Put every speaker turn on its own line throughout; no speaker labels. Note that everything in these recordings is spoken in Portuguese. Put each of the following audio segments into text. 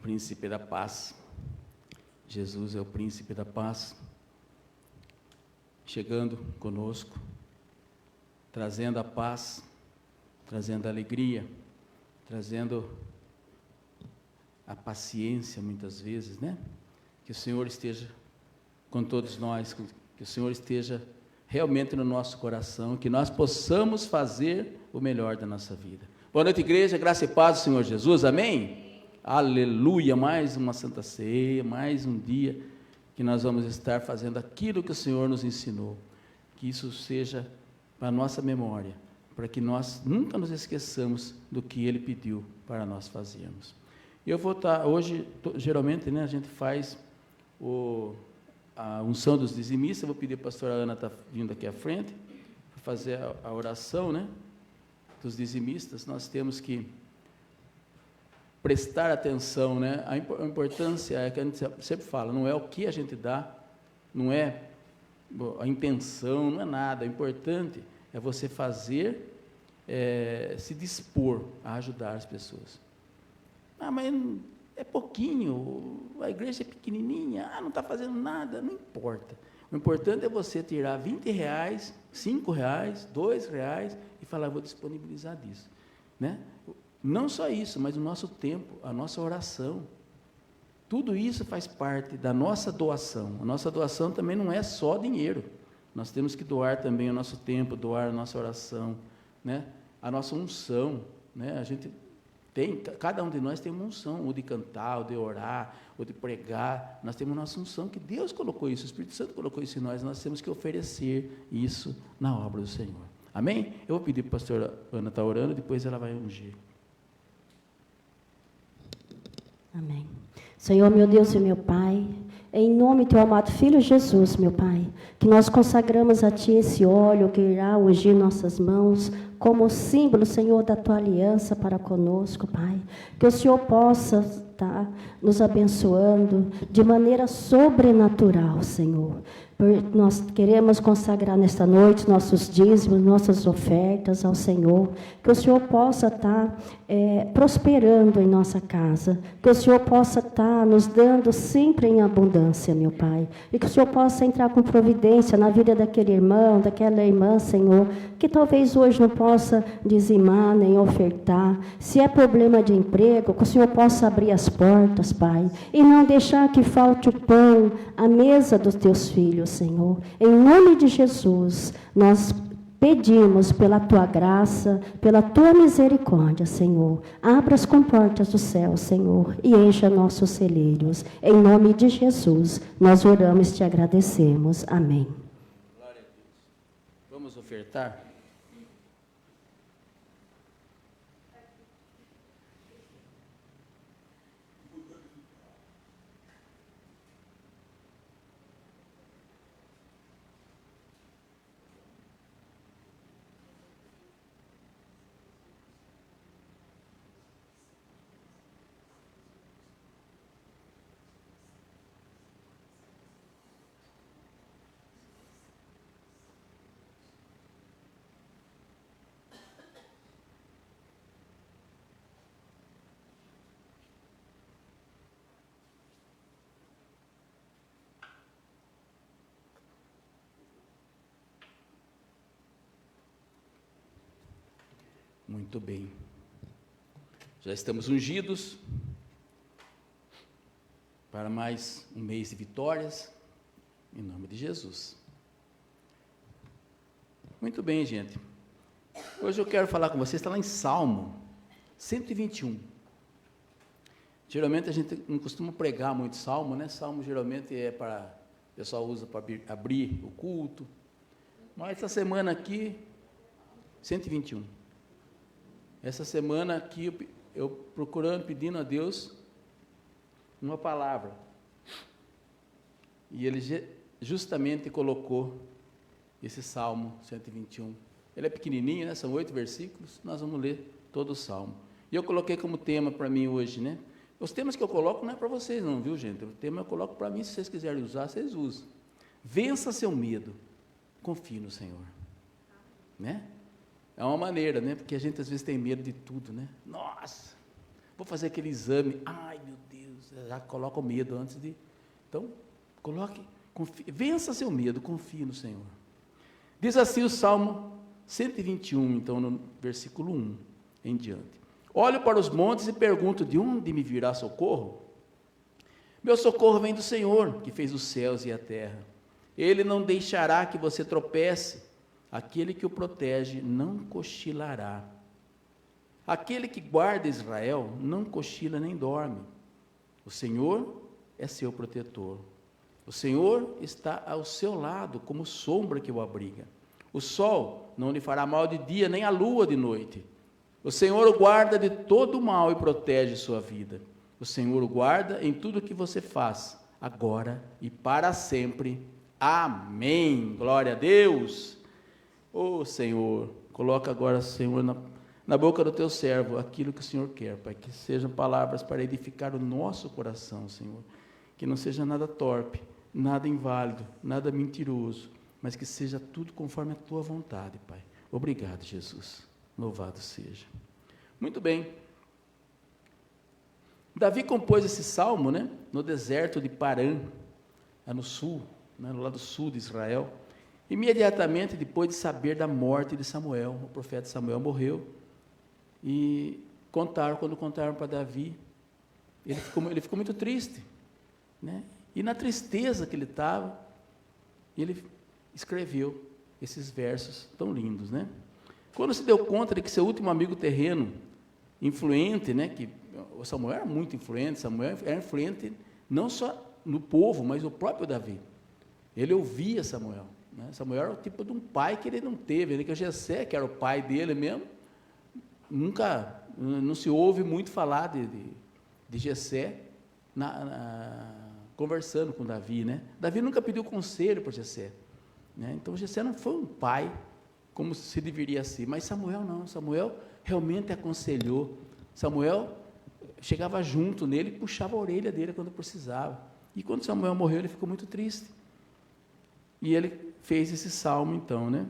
Príncipe da paz. Jesus é o Príncipe da paz, chegando conosco, trazendo a paz, trazendo a alegria, trazendo a paciência, muitas vezes, né? Que o Senhor esteja com todos nós, que o Senhor esteja realmente no nosso coração, que nós possamos fazer o melhor da nossa vida. Boa noite, igreja, graça e paz do Senhor Jesus, amém? Aleluia, mais uma Santa Ceia, mais um dia que nós vamos estar fazendo aquilo que o Senhor nos ensinou, que isso seja para a nossa memória, para que nós nunca nos esqueçamos do que Ele pediu para nós fazermos. Eu vou estar, hoje, geralmente, né, a gente faz a unção dos dizimistas. Eu vou pedir para a pastora Ana estar vindo aqui à frente, para fazer a oração, né, dos dizimistas. Nós temos que prestar atenção, né? A importância é que a gente sempre fala, não é o que a gente dá, não é a intenção, não é nada. O importante é você fazer, se dispor a ajudar as pessoas. Ah, mas é pouquinho, a igreja é pequenininha, não está fazendo nada, não importa. O importante é você tirar R$20, R$5, R$2 e falar, vou disponibilizar disso, né? Não só isso, mas o nosso tempo, a nossa oração, tudo isso faz parte da nossa doação. A nossa doação também não é só dinheiro, nós temos que doar também o nosso tempo, doar a nossa oração, né? A nossa unção, né? A gente tem, cada um de nós tem uma unção, ou de cantar, ou de orar, ou de pregar. Nós temos nossa unção, que Deus colocou isso, o Espírito Santo colocou isso em nós temos que oferecer isso na obra do Senhor. Amém? Eu vou pedir para a pastora Ana estar orando, depois ela vai ungir.
Amém. Senhor, meu Deus e meu Pai, em nome do teu amado Filho Jesus, meu Pai, que nós consagramos a Ti esse óleo que irá ungir nossas mãos, como símbolo, Senhor, da Tua aliança para conosco, Pai. Que o Senhor possa estar nos abençoando de maneira sobrenatural, Senhor. Nós queremos consagrar nesta noite nossos dízimos, nossas ofertas ao Senhor. Que o Senhor possa estar prosperando em nossa casa. Que o Senhor possa estar nos dando sempre em abundância, meu Pai. E que o Senhor possa entrar com providência na vida daquele irmão, daquela irmã, Senhor, que talvez hoje não possa dizimar nem ofertar. Se é problema de emprego, que o Senhor possa abrir as portas, Pai. E não deixar que falte o pão à mesa dos teus filhos, Senhor. Em nome de Jesus, nós pedimos pela Tua graça, pela Tua misericórdia, Senhor. Abra as comportas do céu, Senhor, e encha nossos celeiros. Em nome de Jesus, nós oramos e Te agradecemos. Amém.
Glória a Deus. Vamos ofertar? Muito bem. Já estamos ungidos para mais um mês de vitórias, em nome de Jesus. Muito bem, gente. Hoje eu quero falar com vocês, está lá em Salmo 121. Geralmente a gente não costuma pregar muito Salmo, né? Salmo geralmente o pessoal usa para abrir o culto. Mas essa semana aqui, 121. Essa semana aqui, eu procurando, pedindo a Deus uma palavra. E Ele justamente colocou esse Salmo 121. Ele é pequenininho, né? São 8 versículos, nós vamos ler todo o Salmo. E eu coloquei como tema para mim hoje, né? Os temas que eu coloco não é para vocês não, viu, gente? O tema eu coloco para mim, se vocês quiserem usar, vocês usam. Vença seu medo, confie no Senhor. Né? É uma maneira, né? Porque a gente às vezes tem medo de tudo, né? Nossa, vou fazer aquele exame, ai meu Deus, já coloca o medo antes de... Então, vença seu medo, confie no Senhor. Diz assim o Salmo 121, então, no versículo 1 em diante. Olho para os montes e pergunto, de onde me virá socorro? Meu socorro vem do Senhor, que fez os céus e a terra. Ele não deixará que você tropece, aquele que o protege não cochilará. Aquele que guarda Israel não cochila nem dorme. O Senhor é seu protetor. O Senhor está ao seu lado, como sombra que o abriga. O sol não lhe fará mal de dia, nem a lua de noite. O Senhor o guarda de todo o mal e protege sua vida. O Senhor o guarda em tudo que você faz, agora e para sempre. Amém. Glória a Deus. Ô Senhor, coloca agora, Senhor, na boca do teu servo aquilo que o Senhor quer, Pai, que sejam palavras para edificar o nosso coração, Senhor. Que não seja nada torpe, nada inválido, nada mentiroso, mas que seja tudo conforme a tua vontade, Pai. Obrigado, Jesus. Louvado seja. Muito bem. Davi compôs esse salmo, né, no deserto de Parã, lá no sul, né, no lado sul de Israel, imediatamente depois de saber da morte de Samuel. O profeta Samuel morreu, e quando contaram para Davi, ele ficou muito triste, né? E na tristeza que ele estava, ele escreveu esses versos tão lindos, né? Quando se deu conta de que seu último amigo terreno, influente, né, que o Samuel era muito influente, Samuel era influente não só no povo, mas no próprio Davi. Ele ouvia Samuel, né? Samuel era o tipo de um pai que ele não teve, ele que o Jessé, que era o pai dele mesmo, não se ouve muito falar de Jessé conversando com Davi, né? Davi nunca pediu conselho para Jessé, né? Então Jessé não foi um pai como se deveria ser, mas Samuel não, Samuel realmente aconselhou, Samuel chegava junto nele e puxava a orelha dele quando precisava, e quando Samuel morreu ele ficou muito triste, e ele fez esse salmo então, né?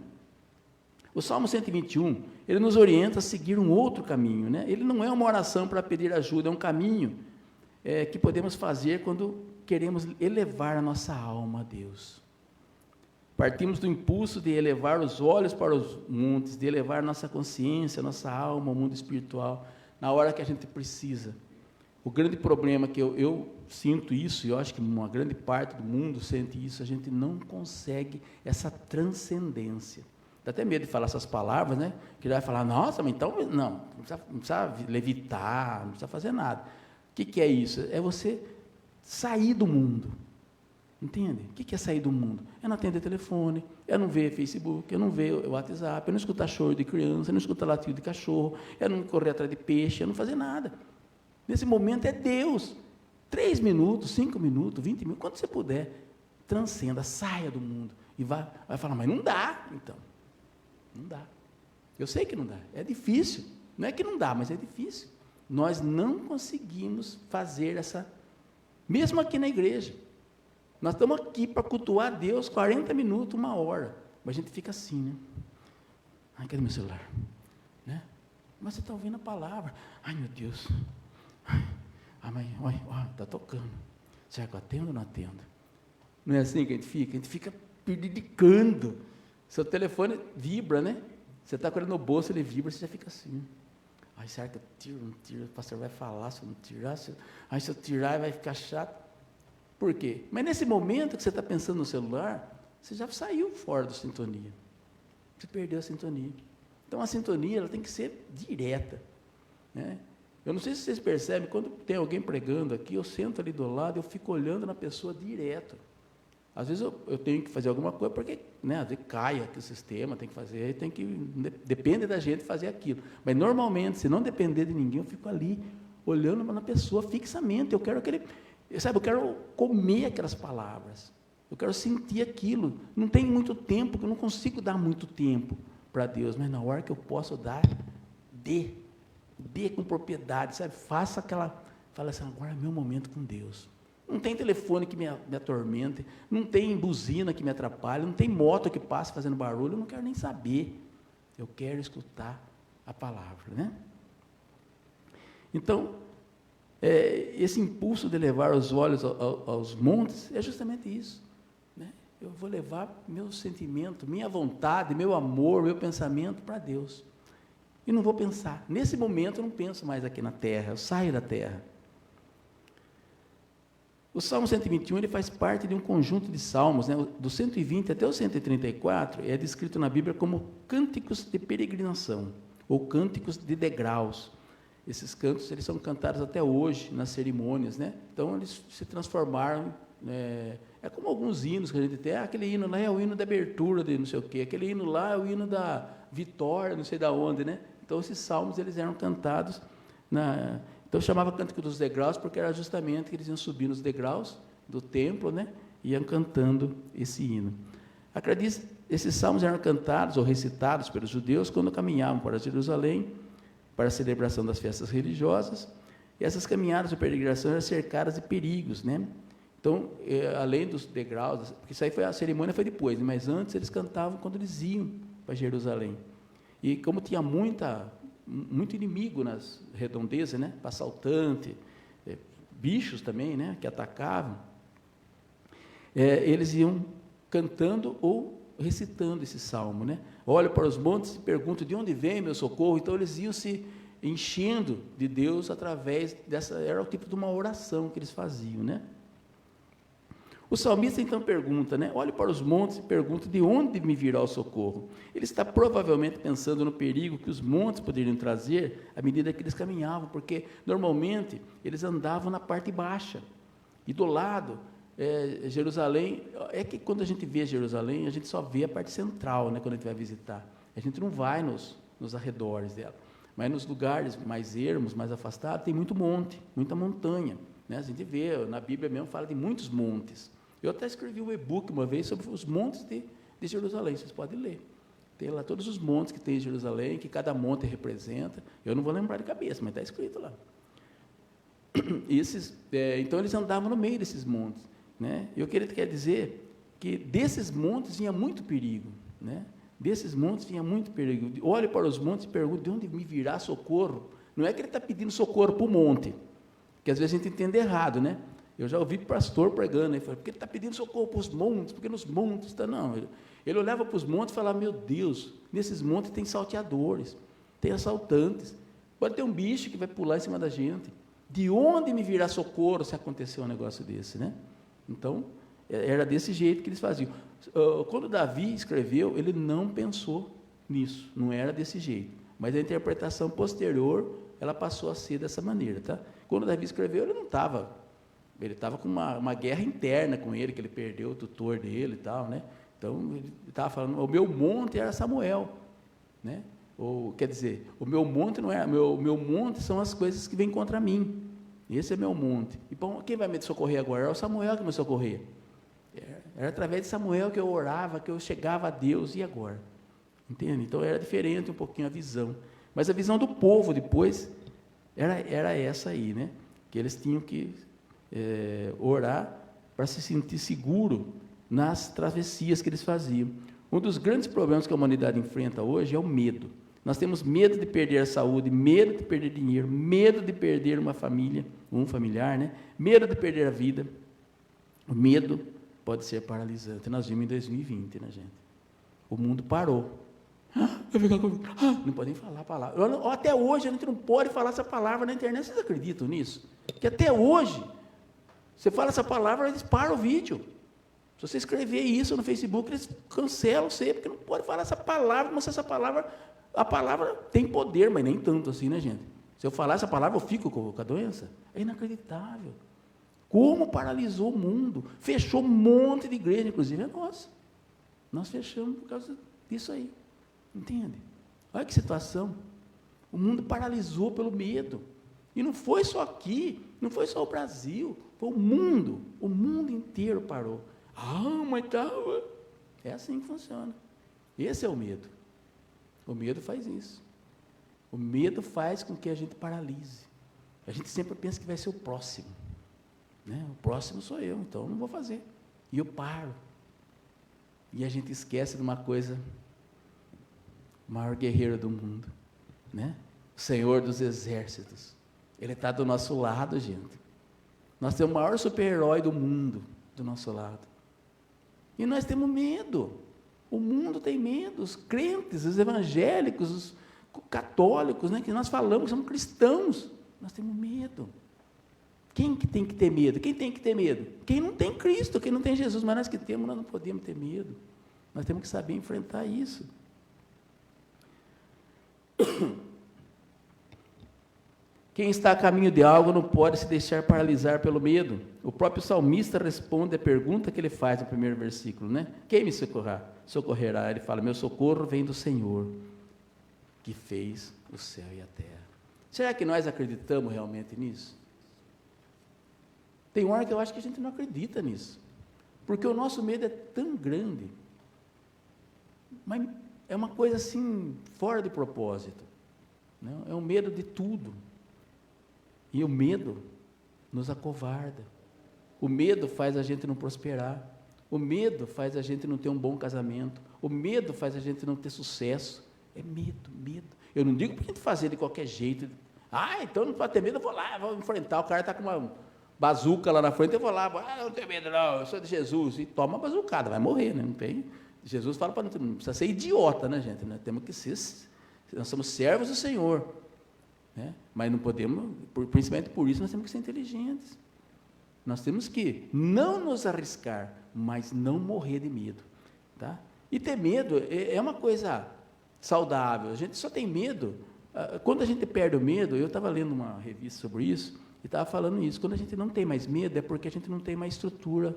O Salmo 121, ele nos orienta a seguir um outro caminho, né? Ele não é uma oração para pedir ajuda, é um caminho que podemos fazer quando queremos elevar a nossa alma a Deus. Partimos do impulso de elevar os olhos para os montes, de elevar nossa consciência, nossa alma ao mundo espiritual, na hora que a gente precisa. O grande problema que eu sinto isso, e eu acho que uma grande parte do mundo sente isso, a gente não consegue essa transcendência. Dá até medo de falar essas palavras, né? Que já vai falar, nossa, mas então, não precisa levitar, não precisa fazer nada. O que é isso? É você sair do mundo. Entende? O que é sair do mundo? É não atender telefone, é não ver Facebook, é não ver o WhatsApp, é não escutar choro de criança, é não escutar latido de cachorro, é não correr atrás de peixe, é não fazer nada. Nesse momento é Deus. 3 minutos, 5 minutos, 20 minutos, quando você puder, transcenda, saia do mundo. E vai falar, mas não dá, então. Não dá. Eu sei que não dá. É difícil. Não é que não dá, mas é difícil. Nós não conseguimos fazer essa... Mesmo aqui na igreja. Nós estamos aqui para cultuar Deus 40 minutos, 1 hora. Mas a gente fica assim, né? Ai, cadê meu celular? Né? Mas você está ouvindo a palavra. Ai, meu Deus. Ai, mãe, olha, está tocando. Será que eu atendo ou não atendo? Não é assim que a gente fica? A gente fica pedicando. Seu telefone vibra, né? Você está com ele no bolso, ele vibra, você já fica assim. Ai, será que eu tiro, não tiro? O pastor vai falar se eu não tirar? Se eu tirar, vai ficar chato. Por quê? Mas nesse momento que você está pensando no celular, você já saiu fora da sintonia. Você perdeu a sintonia. Então, a sintonia ela tem que ser direta, né? Eu não sei se vocês percebem, quando tem alguém pregando aqui, eu sento ali do lado, eu fico olhando na pessoa direto. Às vezes eu tenho que fazer alguma coisa, porque, né, às vezes cai aqui o sistema, tem que fazer, depende da gente fazer aquilo. Mas, normalmente, se não depender de ninguém, eu fico ali, olhando na pessoa fixamente. Eu quero eu quero comer aquelas palavras. Eu quero sentir aquilo. Não tem muito tempo, eu não consigo dar muito tempo para Deus, mas na hora que eu posso dar, dê com propriedade, sabe? Fala assim, agora é meu momento com Deus. Não tem telefone que me atormente, não tem buzina que me atrapalhe, não tem moto que passe fazendo barulho, eu não quero nem saber. Eu quero escutar a palavra, né? Então, esse impulso de levar os olhos aos montes é justamente isso, né? Eu vou levar meu sentimento, minha vontade, meu amor, meu pensamento para Deus. E não vou pensar. Nesse momento eu não penso mais aqui na terra, eu saio da terra. O Salmo 121, ele faz parte de um conjunto de salmos, né? Do 120 até o 134, é descrito na Bíblia como cânticos de peregrinação, ou cânticos de degraus. Esses cantos, eles são cantados até hoje, nas cerimônias, né? Então, eles se transformaram, é como alguns hinos que a gente tem, aquele hino lá é o hino da abertura de não sei o quê, aquele hino lá é o hino da vitória, não sei da onde, né? Então, esses salmos, eles eram cantados então, chamava Cântico dos Degraus, porque era justamente que eles iam subir nos degraus do templo, né? E iam cantando esse hino. Acredite, esses salmos eram cantados ou recitados pelos judeus quando caminhavam para Jerusalém, para a celebração das festas religiosas, e essas caminhadas de peregrinação eram cercadas de perigos, né? Então, além dos degraus, porque isso aí a cerimônia foi depois, né? Mas antes eles cantavam quando eles iam para Jerusalém. E como tinha muito inimigo nas redondezas, né? Assaltante, bichos também, né? Que atacavam, eles iam cantando ou recitando esse salmo, né? Olho para os montes e pergunto, de onde vem meu socorro? Então, eles iam se enchendo de Deus através dessa, era o tipo de uma oração que eles faziam, né? O salmista, então, pergunta, né? Olho para os montes e pergunto, de onde me virá o socorro? Ele está provavelmente pensando no perigo que os montes poderiam trazer à medida que eles caminhavam, porque, normalmente, eles andavam na parte baixa, e do lado, Jerusalém, é que quando a gente vê Jerusalém, a gente só vê a parte central, né, quando a gente vai visitar, a gente não vai nos arredores dela, mas nos lugares mais ermos, mais afastados, tem muito monte, muita montanha, né? A gente vê, na Bíblia mesmo fala de muitos montes. Eu até escrevi um e-book uma vez sobre os montes de Jerusalém, vocês podem ler. Tem lá todos os montes que tem em Jerusalém, que cada monte representa. Eu não vou lembrar de cabeça, mas está escrito lá. Então, eles andavam no meio desses montes, né? Eu quero dizer que desses montes vinha muito perigo, né? Desses montes vinha muito perigo. Olhe para os montes e pergunte, de onde me virá socorro? Não é que ele está pedindo socorro para o monte, que às vezes a gente entende errado, né? Eu já ouvi pastor pregando, ele falou, porque ele está pedindo socorro para os montes, porque nos montes está... Não, ele olhava para os montes e falava, meu Deus, nesses montes tem salteadores, tem assaltantes, pode ter um bicho que vai pular em cima da gente. De onde me virá socorro se acontecer um negócio desse, né? Então, era desse jeito que eles faziam. Quando Davi escreveu, ele não pensou nisso, não era desse jeito, mas a interpretação posterior, ela passou a ser dessa maneira, tá? Quando Davi escreveu, ele estava com uma guerra interna com ele, que ele perdeu o tutor dele e tal, né? Então, ele estava falando, o meu monte era Samuel, né? Quer dizer, o meu monte não é, meu monte são as coisas que vêm contra mim, esse é meu monte. E bom, quem vai me socorrer agora? Era o Samuel que me socorria. Era através de Samuel que eu orava, que eu chegava a Deus, e agora? Entende? Então, era diferente um pouquinho a visão. Mas a visão do povo depois era essa aí, né? Que eles tinham que orar para se sentir seguro nas travessias que eles faziam. Um dos grandes problemas que a humanidade enfrenta hoje é o medo. Nós temos medo de perder a saúde, medo de perder dinheiro, medo de perder uma família, um familiar, né? Medo de perder a vida. O medo pode ser paralisante. Nós vimos em 2020, né, gente? O mundo parou. Não podem falar a palavra. Até hoje a gente não pode falar essa palavra na internet. Vocês acreditam nisso? Que até hoje, você fala essa palavra, eles param o vídeo. Se você escrever isso no Facebook, eles cancelam você, porque não pode falar essa palavra, mas essa palavra, a palavra tem poder, mas nem tanto assim, né, gente? Se eu falar essa palavra, eu fico com a doença? É inacreditável. Como paralisou o mundo? Fechou um monte de igreja, inclusive a nossa. Nós fechamos por causa disso aí. Entende? Olha que situação. O mundo paralisou pelo medo. E não foi só aqui, não foi só o Brasil, foi o mundo inteiro parou. Mas estava. É assim que funciona. Esse é o medo. O medo faz isso. O medo faz com que a gente paralise. A gente sempre pensa que vai ser o próximo, né? O próximo sou eu, então eu não vou fazer. E eu paro. E a gente esquece de uma coisa, o maior guerreiro do mundo, né? O Senhor dos exércitos. Ele está do nosso lado, gente. Nós temos o maior super-herói do mundo do nosso lado. E nós temos medo. O mundo tem medo. Os crentes, os evangélicos, os católicos, né, que nós falamos que somos cristãos, nós temos medo. Quem que tem que ter medo? Quem tem que ter medo? Quem não tem Cristo, quem não tem Jesus. Mas nós que temos, nós não podemos ter medo. Nós temos que saber enfrentar isso. Quem está a caminho de algo não pode se deixar paralisar pelo medo. O próprio salmista responde a pergunta que ele faz no primeiro versículo, né? Quem me socorrerá? Ele fala, meu socorro vem do Senhor, que fez o céu e a terra. Será que nós acreditamos realmente nisso? Tem hora que eu acho que a gente não acredita nisso, porque o nosso medo é tão grande, mas é uma coisa assim, fora de propósito, né? É um medo de tudo, e o medo nos acovarda, o medo faz a gente não prosperar, o medo faz a gente não ter um bom casamento, o medo faz a gente não ter sucesso, é medo, medo. Eu não digo para a gente fazer de qualquer jeito, então não pode ter medo, eu vou lá, vou enfrentar, o cara está com uma bazuca lá na frente, eu vou lá, não tenho medo não, eu sou de Jesus, e toma uma bazucada, vai morrer, né? Não tem. Jesus fala para não precisa ser idiota, né, gente? Nós temos que ser, nós somos servos do Senhor, né? Mas não podemos, principalmente por isso, nós temos que ser inteligentes. Nós temos que não nos arriscar, mas não morrer de medo, tá? E ter medo é uma coisa saudável. A gente só tem medo quando a gente perde o medo. Eu estava lendo uma revista sobre isso e estava falando isso. Quando a gente não tem mais medo, é porque a gente não tem mais estrutura.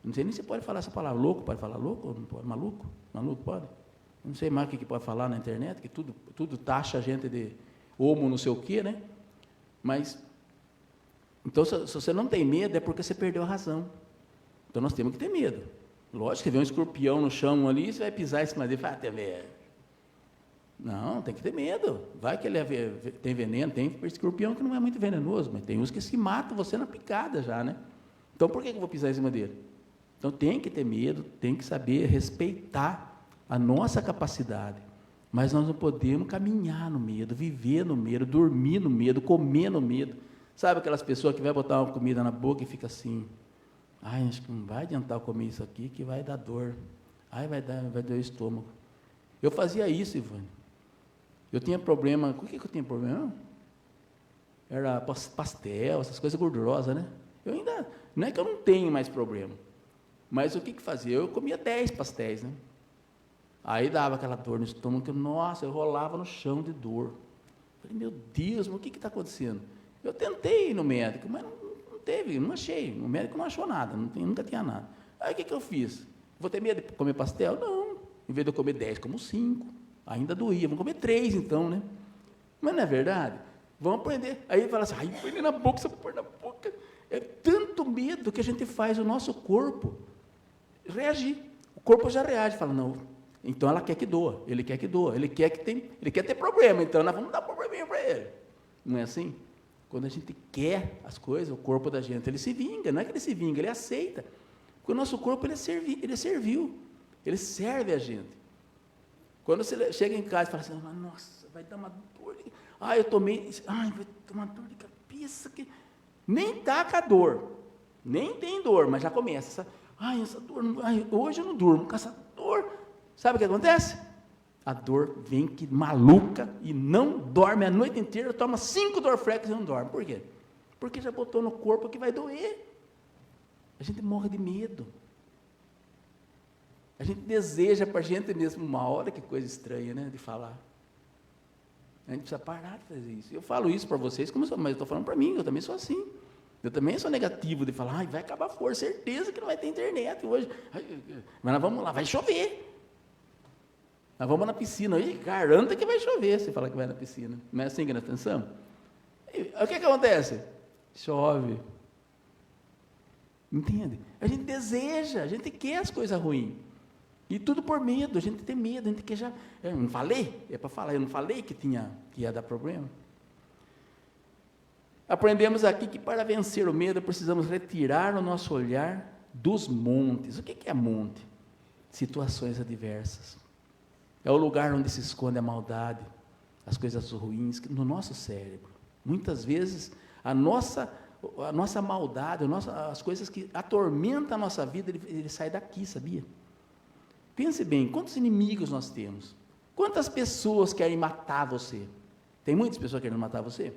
Não sei nem se pode falar essa palavra. Louco, pode falar louco? Não pode? Maluco? Maluco pode? Não sei mais o que pode falar na internet, que tudo taxa a gente de homo não sei o quê, né? Mas, então, se você não tem medo, é porque você perdeu a razão. Então, nós temos que ter medo. Lógico que vê um escorpião no chão ali, você vai pisar em cima dele e fala, tem medo. Não, tem que ter medo. Vai que ele tem veneno, tem escorpião que não é muito venenoso, mas tem uns que se matam você na picada já, né? Então, por que eu vou pisar em cima dele? Então, tem que ter medo, tem que saber respeitar a nossa capacidade. Mas nós não podemos caminhar no medo, viver no medo, dormir no medo, comer no medo. Sabe aquelas pessoas que vai botar uma comida na boca e fica assim, acho que não vai adiantar eu comer isso aqui, que vai dar dor. Vai doer o estômago. Eu fazia isso, Ivone. Eu tinha problema, com o que eu tinha problema? Era pastel, essas coisas gordurosas, né? Eu ainda, não é que eu não tenho mais problema, mas o que fazia? Eu comia 10 pastéis, né? Aí dava aquela dor no estômago, que, nossa, eu rolava no chão de dor. Falei, meu Deus, mas o que está acontecendo? Eu tentei ir no médico, mas não teve, não achei. O médico não achou nada, nunca tinha nada. Aí o que eu fiz? Vou ter medo de comer pastel? Não. Em vez de eu comer 10, como 5. Ainda doía. Vamos comer 3, então, né? Mas não é verdade? Vamos aprender. Aí ele fala assim, põe na boca, você põe na boca. É tanto medo que a gente faz o nosso corpo reagir. O corpo já reage, fala, não, então ela quer que doa, ele quer que doa, ele quer ter problema, então nós vamos dar probleminha para ele. Não é assim? Quando a gente quer as coisas, o corpo da gente, ele se vinga, não é que ele se vinga, ele aceita. Porque o nosso corpo, ele é servil, ele serve a gente. Quando você chega em casa e fala assim, nossa, vai dar uma dor, vai tomar dor de cabeça, que nem está com a dor, nem tem dor, mas já começa, essa dor, hoje eu não durmo com essa dor. Sabe o que acontece? A dor vem que maluca e não dorme a noite inteira, toma 5 Dorflex e não dorme. Por quê? Porque já botou no corpo que vai doer. A gente morre de medo. A gente deseja para a gente mesmo uma hora, que coisa estranha, né, de falar. A gente precisa parar de fazer isso. Eu falo isso para vocês, mas eu estou falando para mim, eu também sou assim. Eu também sou negativo de falar, vai acabar a força, certeza que não vai ter internet hoje. Mas nós vamos lá, vai chover. Nós vamos na piscina, hoje garanta que vai chover, você fala que vai na piscina. Não é assim que nós pensamos? E, o que acontece? Chove. Entende? A gente deseja, a gente quer as coisas ruins. E tudo por medo, a gente tem medo, a gente quer já... Eu não falei? É para falar, eu não falei que ia dar problema? Aprendemos aqui que para vencer o medo, precisamos retirar o nosso olhar dos montes. O que é monte? Situações adversas. É o lugar onde se esconde a maldade, as coisas ruins, no nosso cérebro. Muitas vezes, a nossa maldade, as coisas que atormentam a nossa vida, ele sai daqui, sabia? Pense bem, quantos inimigos nós temos? Quantas pessoas querem matar você? Tem muitas pessoas querendo matar você?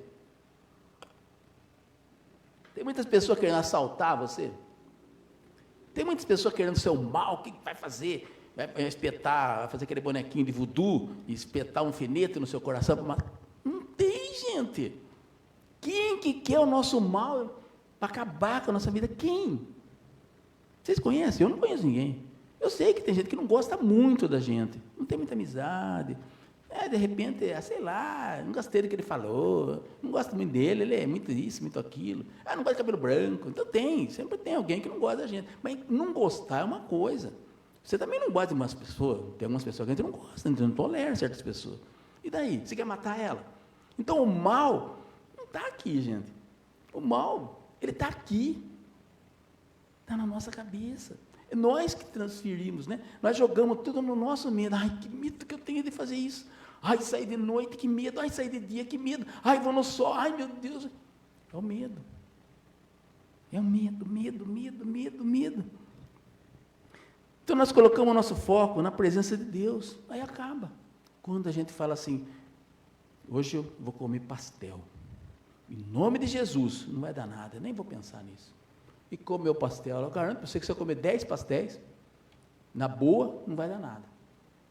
Tem muitas pessoas querendo assaltar você? Tem muitas pessoas querendo o seu mal, o que vai fazer? Vai espetar, vai fazer aquele bonequinho de voodoo, e espetar um alfinete no seu coração para matar? Não tem, gente. Quem que quer o nosso mal para acabar com a nossa vida? Quem? Vocês conhecem? Eu não conheço ninguém. Eu sei que tem gente que não gosta muito da gente, não tem muita amizade, de repente, sei lá, não gostei do que ele falou, não gosto muito dele, ele é muito isso, muito aquilo, não gosta de cabelo branco. Então sempre tem alguém que não gosta da gente, mas não gostar é uma coisa. Você também não gosta de umas pessoas, tem algumas pessoas que a gente não gosta, a gente não tolera certas pessoas. E daí? Você quer matar ela? Então o mal não está aqui, gente. O mal, ele está aqui, está na nossa cabeça. É nós que transferimos, né? Nós jogamos tudo no nosso medo. Ai, que medo que eu tenho de fazer isso. Ai, sair de noite, que medo. Ai, sair de dia, que medo. Ai, vou no sol. Ai, meu Deus. É o medo. É o medo, medo, medo, medo, medo. Então, nós colocamos o nosso foco na presença de Deus. Aí acaba. Quando a gente fala assim, hoje eu vou comer pastel. Em nome de Jesus, não vai dar nada, nem vou pensar nisso. E comer o pastel, eu garanto para você que se eu comer 10 pastéis, na boa, não vai dar nada.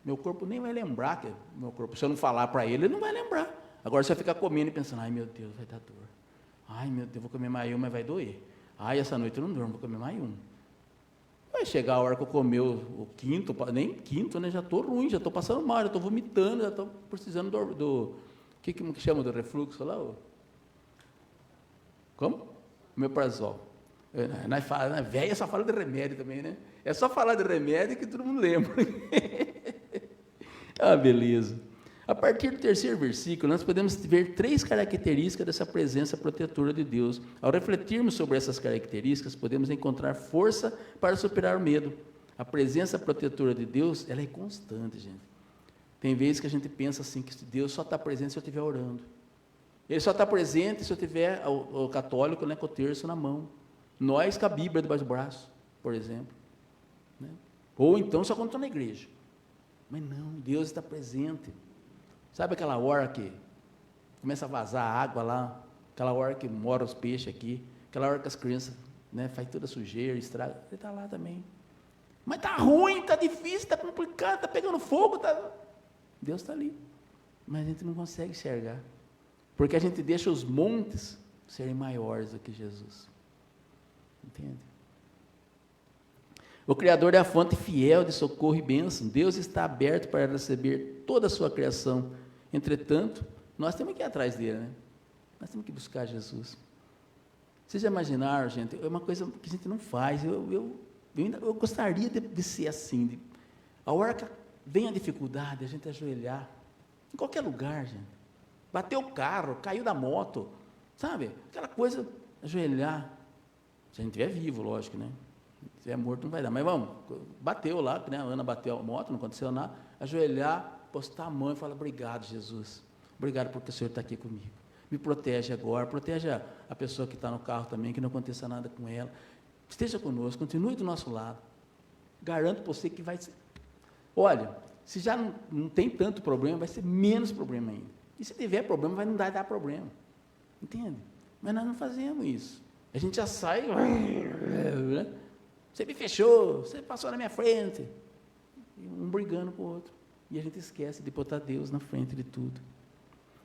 Meu corpo nem vai lembrar, se eu não falar para ele não vai lembrar. Agora você vai ficar comendo e pensando, ai meu Deus, vai dar dor. Ai meu Deus, vou comer mais um, mas vai doer. Ai, essa noite eu não durmo, vou comer mais um. Vai chegar a hora que eu comer o quinto, nem quinto, né? Já estou ruim, já estou passando mal, já estou vomitando, já estou precisando do que chama do refluxo lá? Como? Omeprazol. Na velha só fala de remédio também, né? É só falar de remédio que todo mundo lembra. Beleza. A partir do 3º versículo, nós podemos ver 3 características dessa presença protetora de Deus. Ao refletirmos sobre essas características, podemos encontrar força para superar o medo. A presença protetora de Deus, ela é constante, gente. Tem vezes que a gente pensa assim, que Deus só está presente se eu estiver orando. Ele só está presente se eu tiver o católico, né, com o terço na mão. Nós com a Bíblia debaixo do braço, por exemplo. Né? Ou então só quando estou na igreja. Mas não, Deus está presente. Sabe aquela hora que começa a vazar a água lá, aquela hora que moram os peixes aqui, aquela hora que as crianças, né, faz toda a sujeira, estraga, ele está lá também. Mas está ruim, está difícil, está complicado, está pegando fogo, Deus está ali. Mas a gente não consegue enxergar, porque a gente deixa os montes serem maiores do que Jesus. Entende? O Criador é a fonte fiel de socorro e bênção. Deus está aberto para receber toda a sua criação. Entretanto, nós temos que ir atrás dele, né? Nós temos que buscar Jesus. Vocês já imaginaram, gente? É uma coisa que a gente não faz. Eu gostaria de ser assim. A hora que vem a dificuldade, a gente ajoelhar. Em qualquer lugar, gente. Bateu o carro, caiu da moto. Sabe? Aquela coisa, ajoelhar. Se a gente estiver vivo, lógico, né? Se estiver morto, não vai dar. Mas vamos, bateu lá, né? A Ana bateu a moto, não aconteceu nada. Ajoelhar, postar a mão e falar, obrigado, Jesus. Obrigado porque o Senhor está aqui comigo. Me protege agora, protege a pessoa que está no carro também, que não aconteça nada com ela. Esteja conosco, continue do nosso lado. Garanto para você que vai ser... Olha, se já não tem tanto problema, vai ser menos problema ainda. E se tiver problema, vai não dar problema. Entende? Mas nós não fazemos isso. A gente já sai, né? Você me fechou, você passou na minha frente. Um brigando com o outro. E a gente esquece de botar Deus na frente de tudo.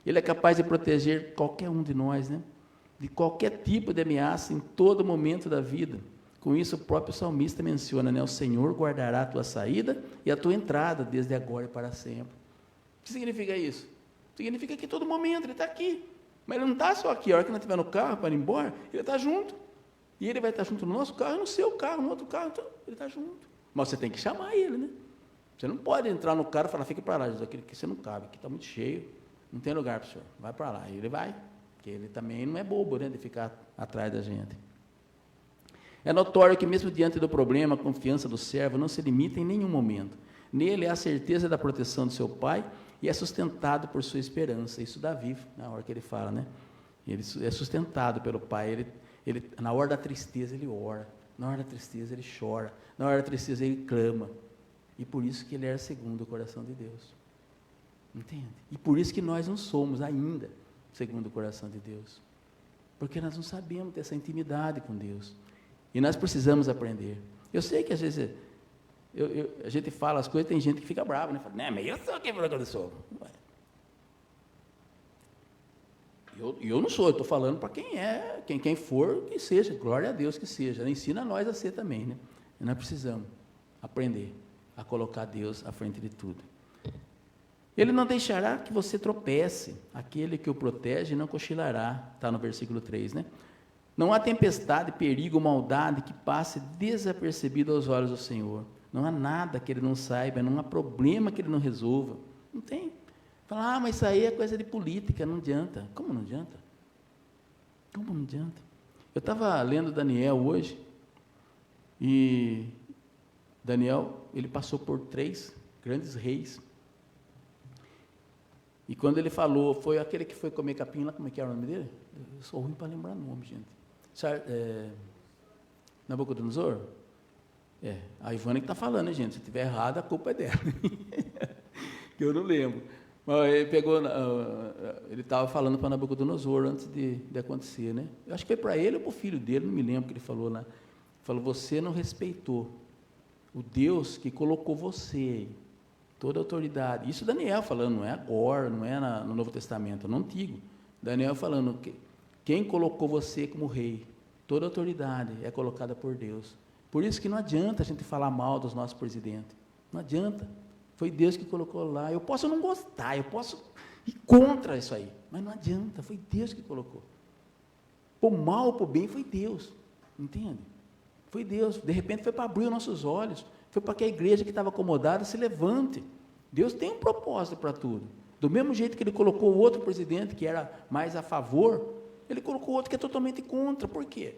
Ele é capaz de proteger qualquer um de nós, né? De qualquer tipo de ameaça em todo momento da vida. Com isso, o próprio salmista menciona, né? O Senhor guardará a tua saída e a tua entrada, desde agora e para sempre. O que significa isso? Significa que todo momento Ele está aqui. Mas Ele não está só aqui. A hora que nós estiver no carro para ir embora, Ele está junto. E Ele vai estar junto no nosso carro e no seu carro, no outro carro. Então, Ele está junto. Mas você tem que chamar Ele, né? Você não pode entrar no carro e falar, fique para lá, Jesus, aquele que você não cabe, aqui está muito cheio, não tem lugar para o senhor, vai para lá. E Ele vai, porque Ele também não é bobo, né, de ficar atrás da gente. É notório que mesmo diante do problema, a confiança do servo não se limita em nenhum momento. Nele há a certeza da proteção do seu Pai e é sustentado por sua esperança. Isso Davi, na hora que ele fala, né? Ele é sustentado pelo Pai. Ele, na hora da tristeza, ele ora. Na hora da tristeza, ele chora. Na hora da tristeza, ele clama. E por isso que ele era segundo o coração de Deus. Entende? E por isso que nós não somos ainda segundo o coração de Deus. Porque nós não sabemos ter essa intimidade com Deus. E nós precisamos aprender. Eu sei que às vezes a gente fala as coisas, tem gente que fica brava, né? Fala, não, mas eu sou quem falou que eu sou. Eu não sou, eu estou falando para quem for, que seja, glória a Deus que seja. Ensina nós a ser também, né? E nós precisamos aprender a colocar Deus à frente de tudo. Ele não deixará que você tropece, aquele que o protege não cochilará, está no versículo 3, né? Não há tempestade, perigo, maldade que passe desapercebido aos olhos do Senhor. Não há nada que Ele não saiba, não há problema que Ele não resolva. Não tem. Fala, mas isso aí é coisa de política, não adianta. Como não adianta? Como não adianta? Eu estava lendo Daniel hoje, e Daniel, ele passou por 3 grandes reis. E quando ele falou, foi aquele que foi comer capim lá, como é que era o nome dele? Eu sou ruim para lembrar o nome, gente. Nabucodonosor? A Ivana que está falando, gente. Se estiver errado, a culpa é dela. Que eu não lembro. Mas ele pegou, ele estava falando para Nabucodonosor antes de acontecer, né? Eu acho que foi para ele ou para o filho dele, não me lembro o que ele falou lá. Ele falou, você não respeitou o Deus que colocou você aí. Toda a autoridade. Isso Daniel falando, não é agora, não é no Novo Testamento, é no Antigo. Daniel falando, quem colocou você como rei? Toda a autoridade é colocada por Deus. Por isso que não adianta a gente falar mal dos nossos presidentes. Não adianta. Foi Deus que colocou lá. Eu posso não gostar, eu posso ir contra isso aí, mas não adianta, foi Deus que colocou. Por mal ou por bem, foi Deus. Entende? Foi Deus. De repente foi para abrir os nossos olhos. Foi para que a igreja que estava acomodada se levante. Deus tem um propósito para tudo. Do mesmo jeito que Ele colocou o outro presidente, que era mais a favor, Ele colocou outro que é totalmente contra. Por quê?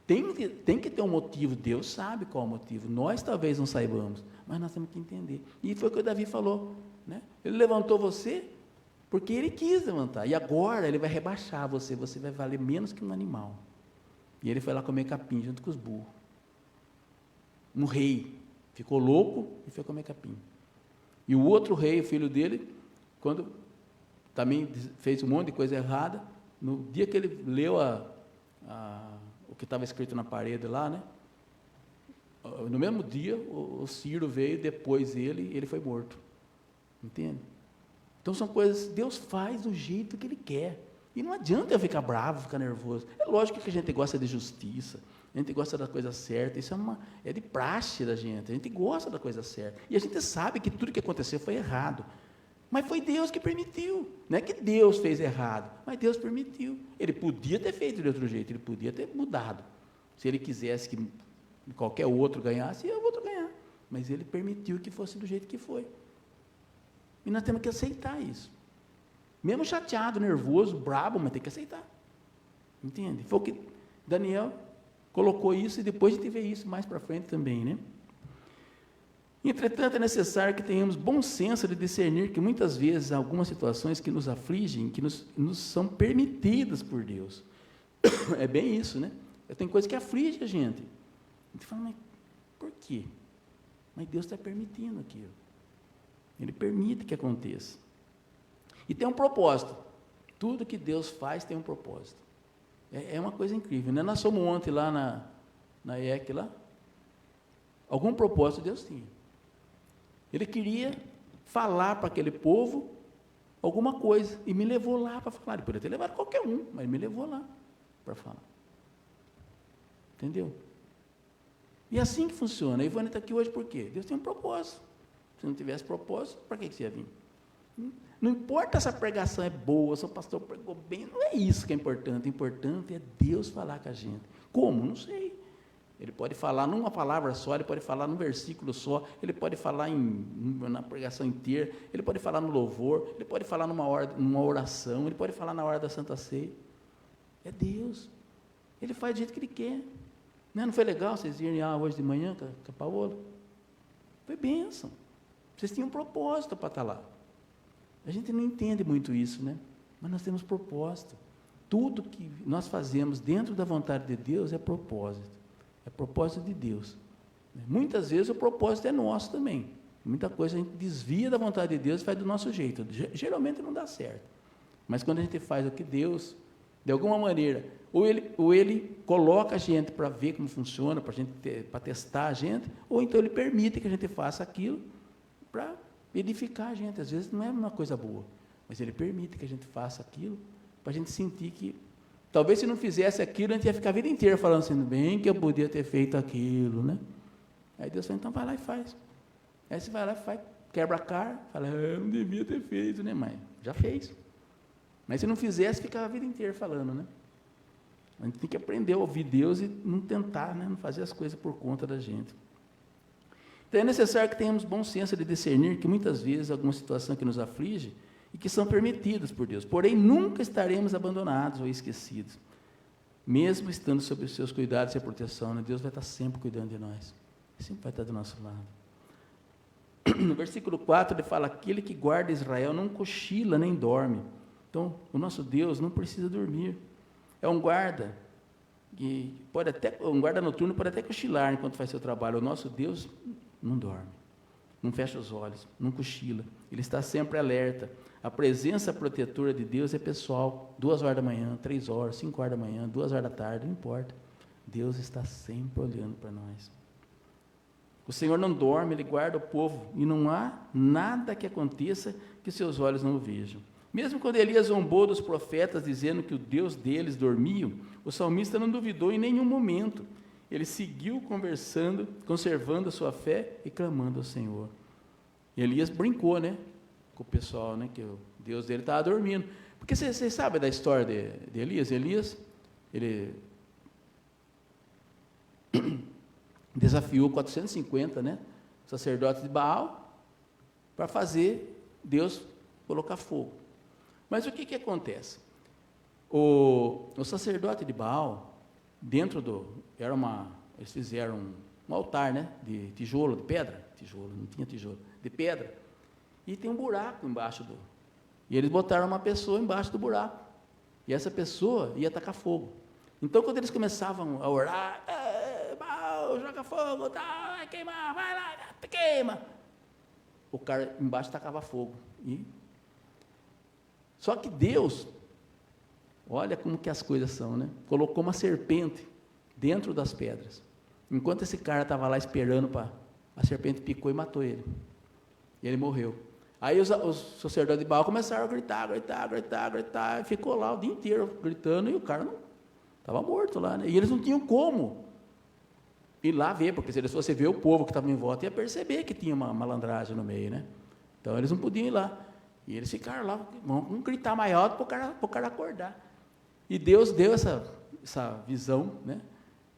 Tem que ter um motivo. Deus sabe qual é o motivo. Nós talvez não saibamos, mas nós temos que entender. E foi o que o Davi falou, né? Ele levantou você porque Ele quis levantar. E agora Ele vai rebaixar você. Você vai valer menos que um animal. E ele foi lá comer capim junto com os burros. Um rei ficou louco e foi comer capim. E o outro rei, o filho dele, quando também fez um monte de coisa errada, no dia que ele leu o que estava escrito na parede lá, né? No mesmo dia, o Ciro veio, depois ele foi morto. Entende? Então são coisas, Deus faz do jeito que Ele quer. E não adianta eu ficar bravo, ficar nervoso. É lógico que a gente gosta de justiça, a gente gosta da coisa certa, isso é de praxe da gente, a gente gosta da coisa certa. E a gente sabe que tudo que aconteceu foi errado. Mas foi Deus que permitiu. Não é que Deus fez errado, mas Deus permitiu. Ele podia ter feito de outro jeito, Ele podia ter mudado. Se Ele quisesse que qualquer outro ganhasse, eu vou ganhar. Mas Ele permitiu que fosse do jeito que foi. E nós temos que aceitar isso. Mesmo chateado, nervoso, brabo, mas tem que aceitar. Entende? Foi o que Daniel colocou isso, e depois a gente vê isso mais para frente também, né? Entretanto, é necessário que tenhamos bom senso de discernir que muitas vezes há algumas situações que nos afligem, que nos são permitidas por Deus. É bem isso, né? Tem coisa que aflige a gente. A gente fala, mas por quê? Mas Deus está permitindo aquilo. Ele permite que aconteça. E tem um propósito. Tudo que Deus faz tem um propósito. É uma coisa incrível, né? Nós fomos ontem lá na IEC lá. Algum propósito Deus tinha. Ele queria falar para aquele povo alguma coisa. E me levou lá para falar. Ele poderia ter levado qualquer um, mas me levou lá para falar. Entendeu? E é assim que funciona. A Ivone está aqui hoje por quê? Deus tem um propósito. Se não tivesse propósito, para que você ia vir? Não importa se a pregação é boa, se o pastor pregou bem, não é isso que é importante. O importante é Deus falar com a gente. Como? Não sei. Ele pode falar numa palavra só, ele pode falar num versículo só, ele pode falar na pregação inteira, ele pode falar no louvor, ele pode falar numa oração, ele pode falar na hora da Santa Ceia. É Deus. Ele faz do jeito que Ele quer. Não foi legal vocês irem hoje de manhã com a Paola? Foi bênção. Vocês tinham um propósito para estar lá. A gente não entende muito isso, né? Mas nós temos propósito. tudo que nós fazemos dentro da vontade de Deus é propósito de Deus. Muitas vezes o propósito é nosso também, muita coisa a gente desvia da vontade de Deus e faz do nosso jeito, geralmente não dá certo, mas quando a gente faz o que Deus, de alguma maneira, ou ele coloca a gente para ver como funciona, para testar a gente, ou então ele permite que a gente faça aquilo para edificar a gente. Às vezes não é uma coisa boa, mas ele permite que a gente faça aquilo para a gente sentir que, talvez se não fizesse aquilo, a gente ia ficar a vida inteira falando assim, bem que eu podia ter feito aquilo, né? Aí Deus fala, então vai lá e faz. Aí você vai lá e faz, quebra a cara, fala, eu não devia ter feito, né, mãe? Já fez. Mas se não fizesse, ficava a vida inteira falando, né? A gente tem que aprender a ouvir Deus e não tentar, né, não fazer as coisas por conta da gente. Então é necessário que tenhamos bom senso de discernir que muitas vezes alguma situação que nos aflige e que são permitidas por Deus, porém nunca estaremos abandonados ou esquecidos, mesmo estando sob os seus cuidados e a proteção, né? Deus vai estar sempre cuidando de nós, sempre vai estar do nosso lado. No versículo 4 ele fala, aquele que guarda Israel não cochila nem dorme. Então o nosso Deus não precisa dormir, é um guarda, um guarda noturno pode até cochilar enquanto faz seu trabalho. O nosso Deus não dorme, não fecha os olhos, não cochila, ele está sempre alerta. A presença protetora de Deus é pessoal, 2 horas da manhã, 3 horas, 5 horas da manhã, 2 horas da tarde, não importa, Deus está sempre olhando para nós. O Senhor não dorme, Ele guarda o povo, e não há nada que aconteça que seus olhos não o vejam. Mesmo quando Elias zombou dos profetas, dizendo que o Deus deles dormia, o salmista não duvidou em nenhum momento. Ele seguiu conservando a sua fé e clamando ao Senhor. E Elias brincou, né, com o pessoal, né, que o Deus dele estava dormindo. Porque vocês sabem da história de Elias? Elias, ele desafiou 450, né, sacerdotes de Baal, para fazer Deus colocar fogo. Mas o que acontece? O sacerdote de Baal, eles fizeram um altar, né, de tijolo, de pedra, não tinha tijolo, de pedra, e tem um buraco embaixo e eles botaram uma pessoa embaixo do buraco, e essa pessoa ia tacar fogo. Então, quando eles começavam a orar, Baal, joga fogo, tá, vai queimar, vai lá, queima, o cara embaixo tacava fogo, só que Deus, olha como que as coisas são, né? Colocou uma serpente dentro das pedras. Enquanto esse cara estava lá esperando, a serpente picou e matou ele. E ele morreu. Aí os sacerdotes de Baal começaram a gritar, e ficou lá o dia inteiro gritando, e o cara não estava morto lá, né? E eles não tinham como ir lá ver, porque se eles fossem ver o povo que estava em volta, ia perceber que tinha uma malandragem no meio, né? Então eles não podiam ir lá. E eles ficaram lá, vamos gritar mais alto para o cara acordar. E Deus deu essa visão, né?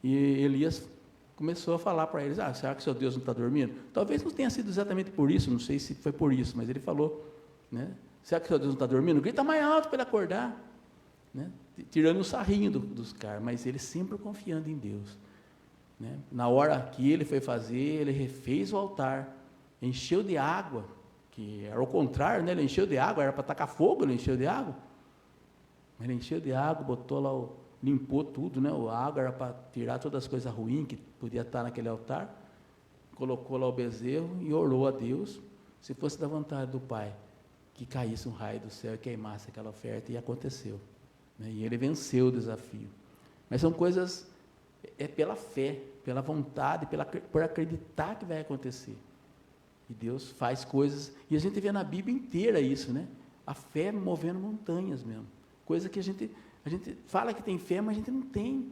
E Elias começou a falar para eles, será que seu Deus não está dormindo? Talvez não tenha sido exatamente por isso, não sei se foi por isso, mas ele falou, né? Será que seu Deus não está dormindo? Grita mais alto para ele acordar, né? Tirando um sarrinho dos caras, mas ele sempre confiando em Deus, né? Na hora que ele foi fazer, ele refez o altar, encheu de água, que era o contrário, né? Ele encheu de água, era para tacar fogo, ele encheu de água, mas ele encheu de água, botou lá, limpou tudo, né? A água era para tirar todas as coisas ruins que podia estar naquele altar, colocou lá o bezerro e orou a Deus, se fosse da vontade do Pai, que caísse um raio do céu e queimasse aquela oferta, e aconteceu, né? E ele venceu o desafio. Mas são coisas, pela fé, pela vontade, por acreditar que vai acontecer. E Deus faz coisas, e a gente vê na Bíblia inteira isso, né? A fé movendo montanhas mesmo, coisa que a gente fala que tem fé, mas a gente não tem,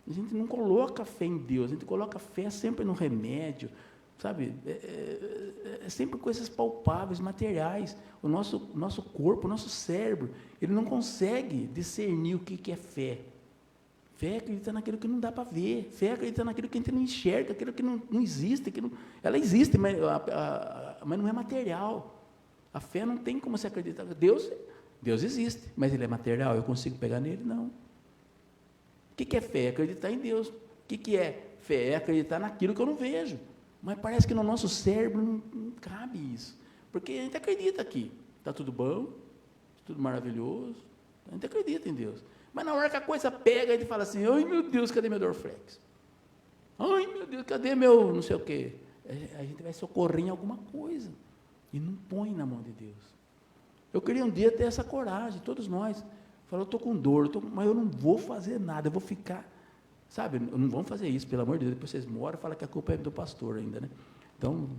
a gente não coloca fé em Deus, a gente coloca fé sempre no remédio, sabe? É sempre coisas palpáveis, materiais. O nosso corpo, o nosso cérebro, ele não consegue discernir o que é fé. Fé acredita naquilo que não dá para ver. Fé acredita naquilo que a gente não enxerga, aquilo que não existe. Ela existe, mas não é material. A fé não tem como se acreditar. Deus existe, mas Ele é material. Eu consigo pegar nele? Não. O que é fé? É acreditar em Deus. O que é fé? É acreditar naquilo que eu não vejo. Mas parece que no nosso cérebro não cabe isso. Porque a gente acredita aqui. Está tudo bom, tudo maravilhoso. A gente acredita em Deus. Mas na hora que a coisa pega, ele fala assim, ai meu Deus, cadê meu Dorflex? Ai meu Deus, cadê meu não sei o quê? A gente vai socorrer em alguma coisa, e não põe na mão de Deus. Eu queria um dia ter essa coragem, todos nós. Falar, eu estou com dor, mas eu não vou fazer nada, eu vou ficar, sabe, não vamos fazer isso, pelo amor de Deus, depois vocês moram e falam que a culpa é do pastor ainda, né? Então,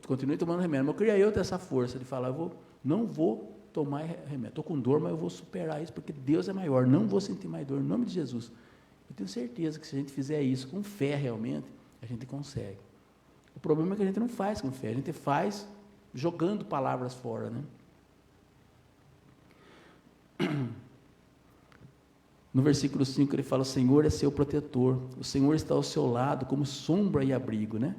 continue tomando remédio. Mas eu queria ter essa força de falar, não vou tomar remédio, estou com dor, mas eu vou superar isso, porque Deus é maior, não vou sentir mais dor, em nome de Jesus. Eu tenho certeza que se a gente fizer isso com fé realmente, a gente consegue. O problema é que a gente não faz com fé, a gente faz jogando palavras fora, né? No versículo 5 ele fala, o Senhor é seu protetor, o Senhor está ao seu lado como sombra e abrigo, né?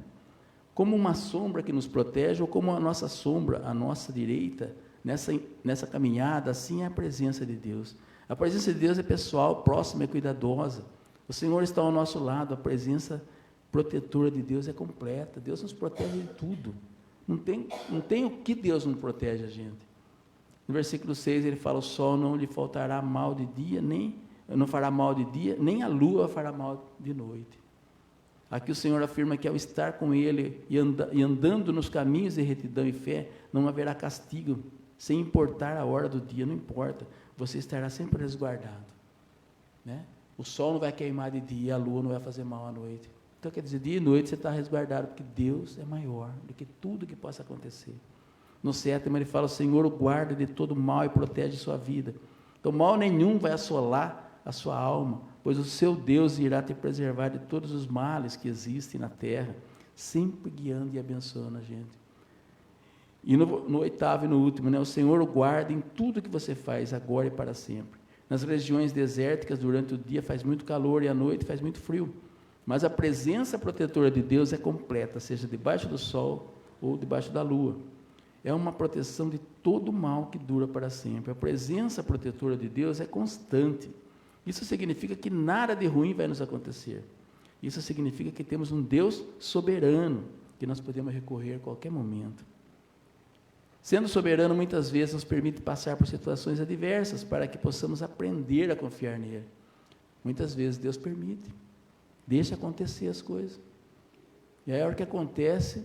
Como uma sombra que nos protege, ou como a nossa sombra, à nossa direita, nessa caminhada, assim é a presença de Deus. A presença de Deus é pessoal, próxima e cuidadosa. O Senhor está ao nosso lado, a presença protetora de Deus é completa, Deus nos protege de tudo. Não tem o que Deus não protege a gente. No versículo 6 ele fala, o sol não lhe faltará mal de dia, não fará mal de dia, nem a lua fará mal de noite. Aqui o Senhor afirma que ao estar com Ele e andando nos caminhos de retidão e fé, não haverá castigo, sem importar a hora do dia, não importa, você estará sempre resguardado, né? O sol não vai queimar de dia, a lua não vai fazer mal à noite. Então quer dizer, dia e noite você está resguardado, porque Deus é maior do que tudo que possa acontecer. No 7 ele fala, o Senhor o guarda de todo mal e protege sua vida. Então mal nenhum vai assolar a sua alma, pois o seu Deus irá te preservar de todos os males que existem na terra, sempre guiando e abençoando a gente. E no 8º e no último, né, o Senhor o guarda em tudo que você faz, agora e para sempre. Nas regiões desérticas, durante o dia faz muito calor e à noite faz muito frio, mas a presença protetora de Deus é completa, seja debaixo do sol ou debaixo da lua. É uma proteção de todo mal que dura para sempre. A presença protetora de Deus é constante. Isso significa que nada de ruim vai nos acontecer. Isso significa que temos um Deus soberano, que nós podemos recorrer a qualquer momento. Sendo soberano, muitas vezes nos permite passar por situações adversas, para que possamos aprender a confiar nele. Muitas vezes Deus permite, deixa acontecer as coisas. E aí a hora que acontece,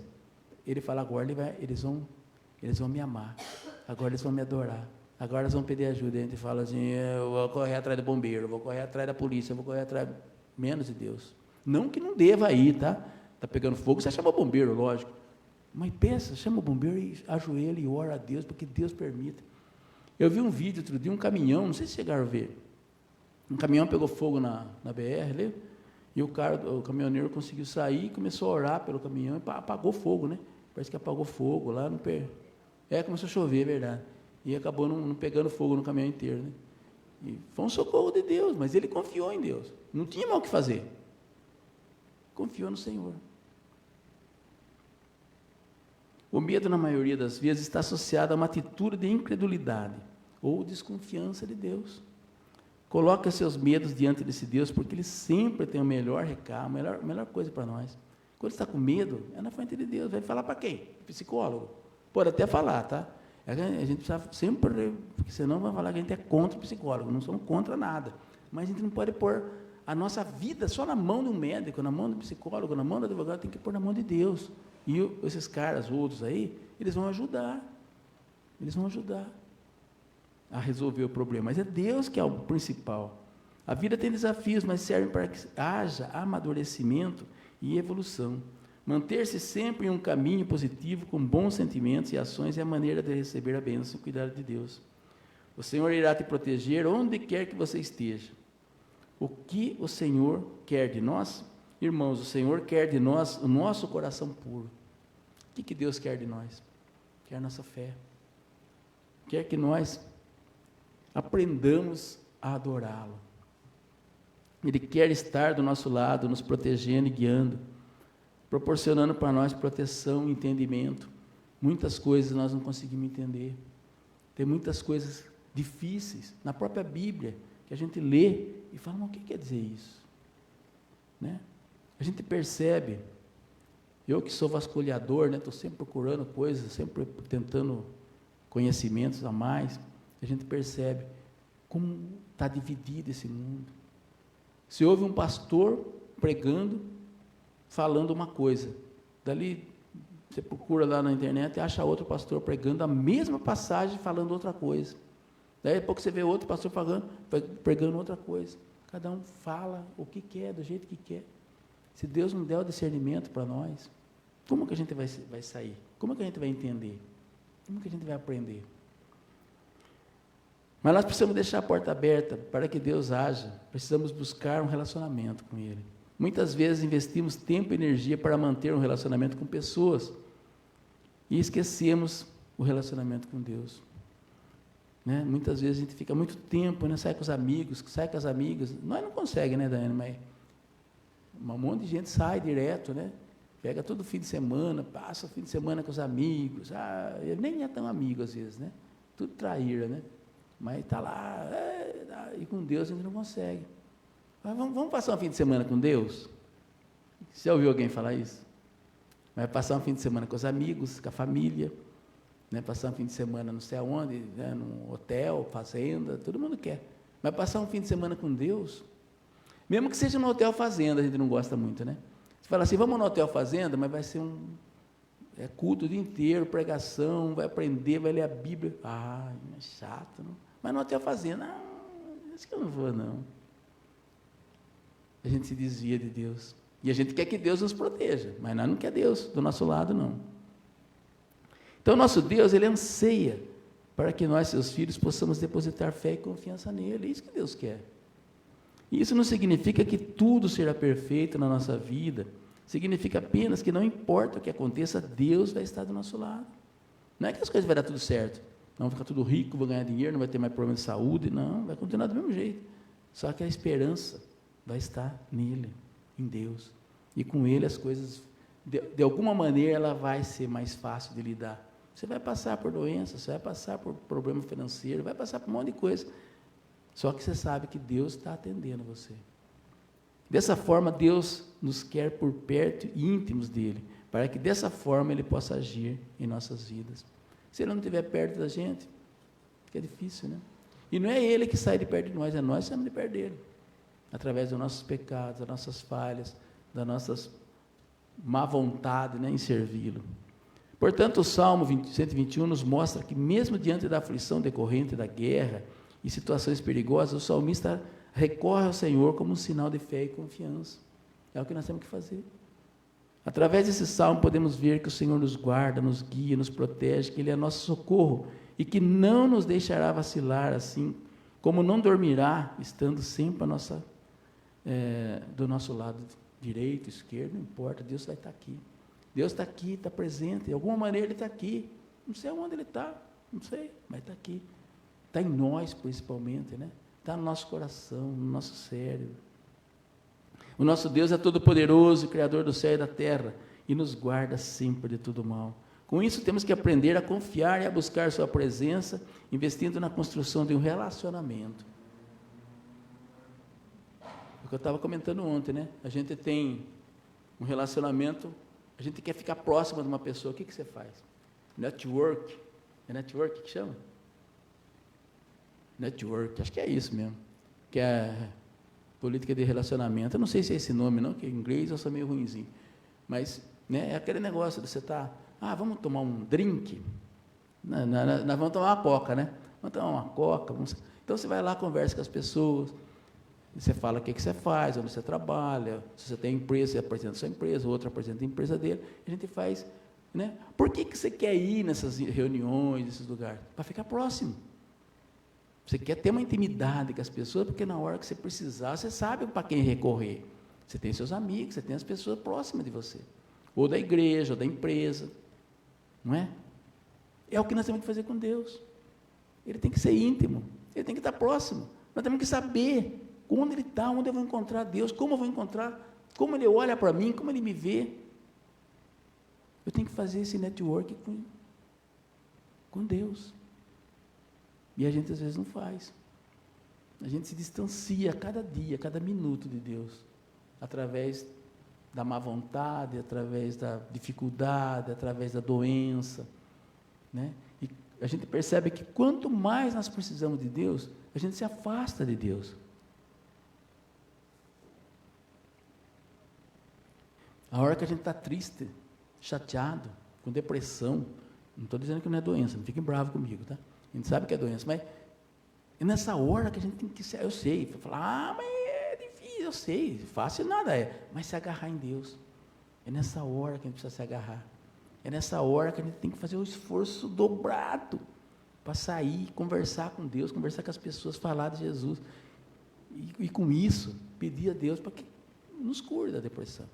Ele fala, agora eles vão me amar, agora eles vão me adorar. Agora eles vão pedir ajuda, a gente fala assim, eu vou correr atrás do bombeiro, eu vou correr atrás da polícia, eu vou correr atrás, menos de Deus. Não que não deva ir, tá? Está pegando fogo, você chama o bombeiro, lógico. Mas pensa, chama o bombeiro e ajoelha e ora a Deus, porque Deus permite. Eu vi um vídeo outro dia, um caminhão, não sei se chegaram a ver, um caminhão pegou fogo na BR, lembra? E o caminhoneiro conseguiu sair, começou a orar pelo caminhão e apagou fogo, né? Parece que apagou fogo lá no pé. Começou a chover, é verdade. E acabou não pegando fogo no caminhão inteiro, né? E foi um socorro de Deus, mas ele confiou em Deus. Não tinha mal o que fazer. Confiou no Senhor. O medo, na maioria das vezes, está associado a uma atitude de incredulidade ou desconfiança de Deus. Coloque os seus medos diante desse Deus, porque Ele sempre tem o melhor recado, a melhor coisa para nós. Quando você está com medo, é na frente de Deus. Vai falar para quem? Psicólogo? Pode até falar, tá? A gente precisa sempre, porque senão vai falar que a gente é contra o psicólogo, não somos contra nada. Mas a gente não pode pôr a nossa vida só na mão de um médico, na mão do psicólogo, na mão do advogado, tem que pôr na mão de Deus. E esses caras, outros aí, eles vão ajudar a resolver o problema. Mas é Deus que é o principal. A vida tem desafios, mas servem para que haja amadurecimento e evolução. Manter-se sempre em um caminho positivo, com bons sentimentos e ações, é a maneira de receber a bênção e o cuidado de Deus. O Senhor irá te proteger onde quer que você esteja. O que o Senhor quer de nós? Irmãos, o Senhor quer de nós o nosso coração puro. O que Deus quer de nós? Quer a nossa fé. Quer que nós aprendamos a adorá-lo. Ele quer estar do nosso lado, nos protegendo e guiando, proporcionando para nós proteção e entendimento. Muitas coisas nós não conseguimos entender. Tem muitas coisas difíceis na própria Bíblia, que a gente lê e fala, mas o que quer dizer isso? Né? A gente percebe, eu que sou vasculhador, né, estou sempre procurando coisas, sempre tentando conhecimentos a mais, a gente percebe como está dividido esse mundo. Se ouve um pastor pregando, falando uma coisa, dali você procura lá na internet e acha outro pastor pregando a mesma passagem, falando outra coisa. Daí a pouco você vê outro pastor pregando outra coisa. Cada um fala o que quer, do jeito que quer. Se Deus não der o discernimento para nós, como que a gente vai sair? Como que a gente vai entender? Como que a gente vai aprender? Mas nós precisamos deixar a porta aberta para que Deus haja. Precisamos buscar um relacionamento com Ele. Muitas vezes investimos tempo e energia para manter um relacionamento com pessoas e esquecemos o relacionamento com Deus. Né? Muitas vezes a gente fica muito tempo, né? Sai com os amigos, sai com as amigas. Nós não conseguimos, né, Daiane? Mas um monte de gente sai direto, né? Pega todo fim de semana, passa o fim de semana com os amigos. Ele nem é tão amigo às vezes, né? Tudo traíra, né? Mas está lá, e com Deus a gente não consegue. Mas vamos passar um fim de semana com Deus? Você já ouviu alguém falar isso? Vai passar um fim de semana com os amigos, com a família, né? Passar um fim de semana não sei aonde, né? Num hotel, fazenda, todo mundo quer. Mas passar um fim de semana com Deus, mesmo que seja no hotel fazenda, a gente não gosta muito, né? Você fala assim, vamos no hotel fazenda, mas vai ser culto o dia inteiro, pregação, vai aprender, vai ler a Bíblia. É chato, não? Mas no hotel fazenda, acho que eu não vou, não. A gente se desvia de Deus. E a gente quer que Deus nos proteja, mas nós não quer Deus do nosso lado, não. Então, nosso Deus, Ele anseia para que nós, seus filhos, possamos depositar fé e confiança nele. É isso que Deus quer. E isso não significa que tudo será perfeito na nossa vida. Significa apenas que não importa o que aconteça, Deus vai estar do nosso lado. Não é que as coisas vão dar tudo certo. Não vai ficar tudo rico, vou ganhar dinheiro, não vai ter mais problema de saúde. Não, vai continuar do mesmo jeito. Só que a esperança vai estar nele, em Deus. E com Ele as coisas, de alguma maneira, ela vai ser mais fácil de lidar. Você vai passar por doenças, você vai passar por problema financeiro, vai passar por um monte de coisa. Só que você sabe que Deus está atendendo você. Dessa forma, Deus nos quer por perto e íntimos dEle, para que dessa forma Ele possa agir em nossas vidas. Se Ele não estiver perto da gente, fica difícil, né? E não é Ele que sai de perto de nós, é nós que saímos de perto dEle. Através dos nossos pecados, das nossas falhas, das nossas má vontade, né, em servi-lo. Portanto, o Salmo 121 nos mostra que mesmo diante da aflição decorrente da guerra e situações perigosas, o salmista recorre ao Senhor como um sinal de fé e confiança. É o que nós temos que fazer. Através desse salmo podemos ver que o Senhor nos guarda, nos guia, nos protege, que Ele é nosso socorro e que não nos deixará vacilar, assim como não dormirá, estando sempre do nosso lado direito, esquerdo, não importa, Deus vai estar aqui. Deus está aqui, está presente, de alguma maneira Ele está aqui. Não sei onde Ele está, não sei, mas está aqui. Está em nós, principalmente, né? Está no nosso coração, no nosso cérebro. O nosso Deus é todo-poderoso, Criador do céu e da terra, e nos guarda sempre de todo mal. Com isso, temos que aprender a confiar e a buscar Sua presença, investindo na construção de um relacionamento. O que eu estava comentando ontem, né? A gente tem um relacionamento, a gente quer ficar próximo de uma pessoa, o que você faz? Network. É network que chama? Network, acho que é isso mesmo. Que é política de relacionamento. Eu não sei se é esse nome, não, que em inglês eu sou meio ruinzinho. Mas, né, é aquele negócio de você estar, vamos tomar um drink? Nós vamos tomar uma coca, né? Vamos tomar uma coca. Então, você vai lá, conversa com as pessoas, você fala o que você faz, onde você trabalha, se você tem empresa, você apresenta a sua empresa, o outro apresenta a empresa dele, a gente faz, né? Por que você quer ir nessas reuniões, nesses lugares? Para ficar próximo. Você quer ter uma intimidade com as pessoas, porque na hora que você precisar, você sabe para quem recorrer. Você tem seus amigos, você tem as pessoas próximas de você. Ou da igreja, ou da empresa. Não é? É o que nós temos que fazer com Deus. Ele tem que ser íntimo, ele tem que estar próximo. Nós temos que saber onde Ele está, onde eu vou encontrar Deus, como eu vou encontrar, como Ele olha para mim, como Ele me vê. Eu tenho que fazer esse network com Deus. E a gente às vezes não faz. A gente se distancia a cada dia, a cada minuto de Deus, através da má vontade, através da dificuldade, através da doença, né? a gente percebe que quanto mais nós precisamos de Deus, a gente se afasta de Deus. A hora que a gente está triste, chateado, com depressão, não estou dizendo que não é doença, não fiquem bravos comigo, tá? A gente sabe que é doença, mas é nessa hora que a gente tem que ser, eu sei, falar, mas é difícil, eu sei, fácil nada é, mas se agarrar em Deus. É nessa hora que a gente precisa se agarrar. É nessa hora que a gente tem que fazer o esforço dobrado para sair, conversar com Deus, conversar com as pessoas, falar de Jesus. E com isso, pedir a Deus para que nos cure da depressão.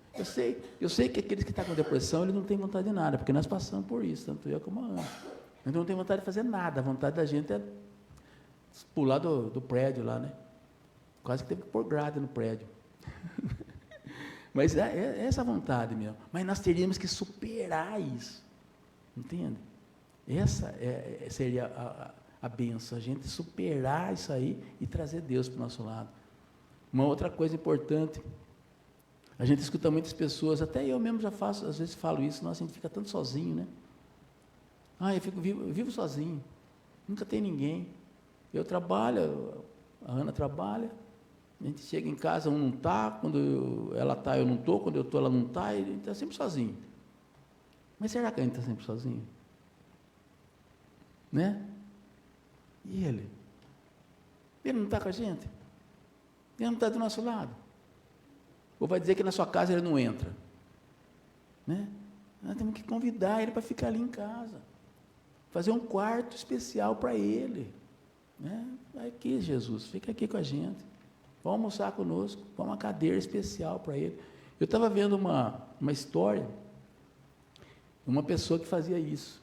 Eu sei que aqueles que estão com depressão, eles não têm vontade de nada, porque nós passamos por isso, tanto eu como a Ana. Então não tem vontade de fazer nada, a vontade da gente é pular do prédio lá, né? Quase que teve que pôr grade no prédio. Mas é essa vontade mesmo. Mas nós teríamos que superar isso, entende? Essa seria a benção, a gente superar isso aí e trazer Deus para o nosso lado. Uma outra coisa importante, a gente escuta muitas pessoas, até eu mesmo já faço, às vezes falo isso, nossa, a gente fica tanto sozinho, né? Eu vivo sozinho, nunca tem ninguém. Eu trabalho, a Ana trabalha, a gente chega em casa, um não está, quando ela está, eu não estou, quando eu estou, ela não está, e a gente está sempre sozinho. Mas será que a gente está sempre sozinho? Né? E ele? Ele não está com a gente? Ele não está do nosso lado? Ou vai dizer que na sua casa ele não entra? Né? Nós temos que convidar ele para ficar ali em casa. Fazer um quarto especial para ele. Né? Aqui, Jesus, fica aqui com a gente. Vamos almoçar conosco. Vamos uma cadeira especial para ele. Eu estava vendo uma história, uma pessoa que fazia isso.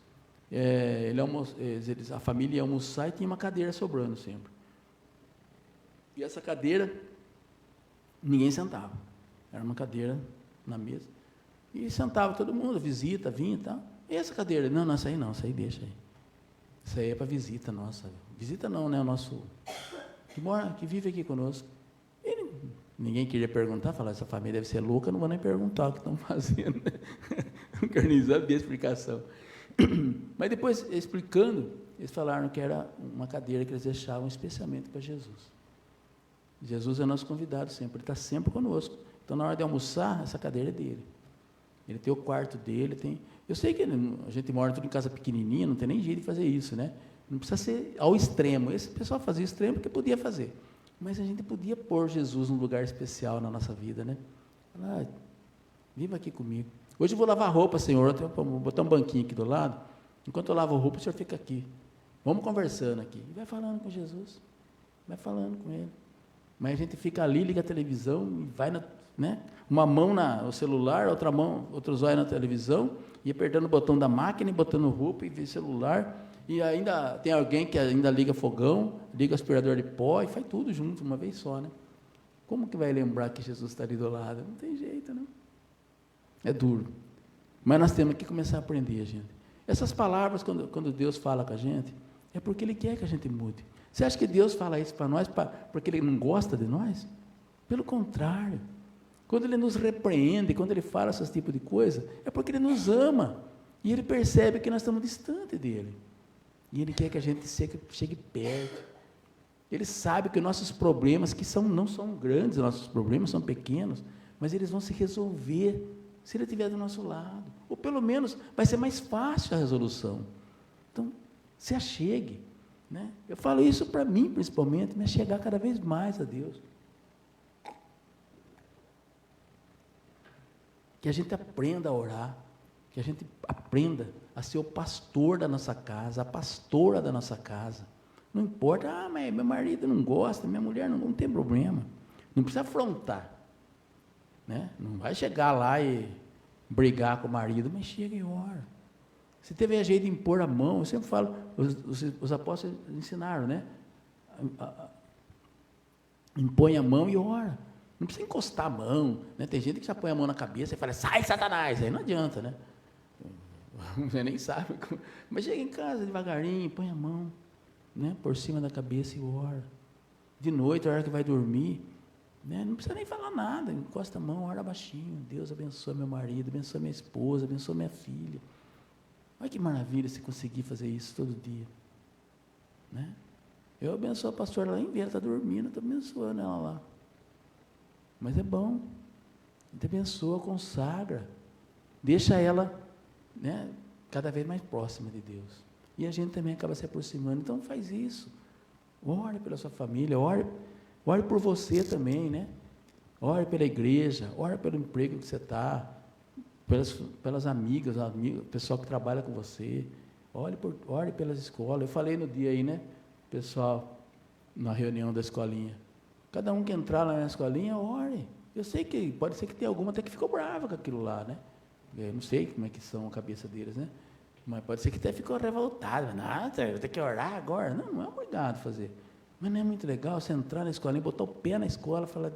A família ia almoçar e tinha uma cadeira sobrando sempre. E essa cadeira, ninguém sentava. Era uma cadeira na mesa. E sentava todo mundo, visita, vinha e tal. E essa cadeira? Não, essa aí não, essa aí deixa aí. Isso aí é para visita nossa. Visita não, né? O nosso que vive aqui conosco. E ninguém queria perguntar, falar, essa família deve ser louca, não vou nem perguntar o que estão fazendo. Não quero nem saber a explicação. Mas depois, explicando, eles falaram que era uma cadeira que eles deixavam especialmente para Jesus. Jesus é nosso convidado sempre, ele está sempre conosco. Então, na hora de almoçar, essa cadeira é dele. Ele tem o quarto dele, tem... Eu sei que a gente mora tudo em casa pequenininha, não tem nem jeito de fazer isso, né? Não precisa ser ao extremo. Esse pessoal fazia extremo porque podia fazer. Mas a gente podia pôr Jesus num lugar especial na nossa vida, né? Falar, viva aqui comigo. Hoje eu vou lavar roupa, Senhor, vou botar um banquinho aqui do lado. Enquanto eu lavo roupa, o Senhor fica aqui. Vamos conversando aqui. E vai falando com Jesus. Vai falando com Ele. Mas a gente fica ali, liga a televisão e vai, né? Uma mão no celular, outra mão, outros olhos na televisão, e apertando o botão da máquina, e botando roupa, e vê celular, e ainda tem alguém que ainda liga fogão, liga aspirador de pó, e faz tudo junto, uma vez só, né? Como que vai lembrar que Jesus está ali do lado? Não tem jeito, não. É duro. Mas nós temos que começar a aprender, gente. Essas palavras, quando Deus fala com a gente, é porque Ele quer que a gente mude. Você acha que Deus fala isso para nós porque Ele não gosta de nós? Pelo contrário. Quando Ele nos repreende, quando Ele fala esse tipo de coisa, é porque Ele nos ama. E Ele percebe que nós estamos distante dEle. E Ele quer que a gente chegue perto. Ele sabe que nossos problemas, não são grandes, nossos problemas são pequenos, mas eles vão se resolver se Ele estiver do nosso lado. Ou pelo menos vai ser mais fácil a resolução. Então, se achegue. Né? Eu falo isso para mim, principalmente, me achegar cada vez mais a Deus. Que a gente aprenda a orar, que a gente aprenda a ser o pastor da nossa casa, a pastora da nossa casa. Não importa, mas meu marido não gosta, minha mulher não tem problema. Não precisa afrontar. Né? Não vai chegar lá e brigar com o marido, mas chega e ora. Se tiver jeito de impor a mão, eu sempre falo, os apóstolos ensinaram, né? Impõe a mão e ora. Não precisa encostar a mão, né? Tem gente que já põe a mão na cabeça e fala, sai Satanás, aí não adianta, né? Você nem sabe. Mas chega em casa devagarinho, põe a mão, né? Por cima da cabeça e ora. De noite, a hora que vai dormir, né? Não precisa nem falar nada, encosta a mão, ora baixinho. Deus abençoe meu marido, abençoe minha esposa, abençoe minha filha. Olha que maravilha se conseguir fazer isso todo dia. Né? Eu abençoo a pastora lá em Vieira, está dormindo, estou abençoando ela lá. Mas é bom. A gente abençoa, consagra. Deixa ela, né, cada vez mais próxima de Deus. E a gente também acaba se aproximando. Então faz isso. Ore pela sua família, ore por você também, né? Ore pela igreja, ore pelo emprego que você está, pelas amigas, o pessoal que trabalha com você. Ore pelas escolas. Eu falei no dia aí, né? Pessoal, na reunião da escolinha. Cada um que entrar lá na escolinha, ore. Eu sei que pode ser que tenha alguma até que ficou brava com aquilo lá, né? Eu não sei como é que são a cabeça deles, né? Mas pode ser que até ficou revoltada. Não, eu tenho que orar agora. Não é obrigado a fazer. Mas não é muito legal você entrar na escolinha, botar o pé na escola e falar,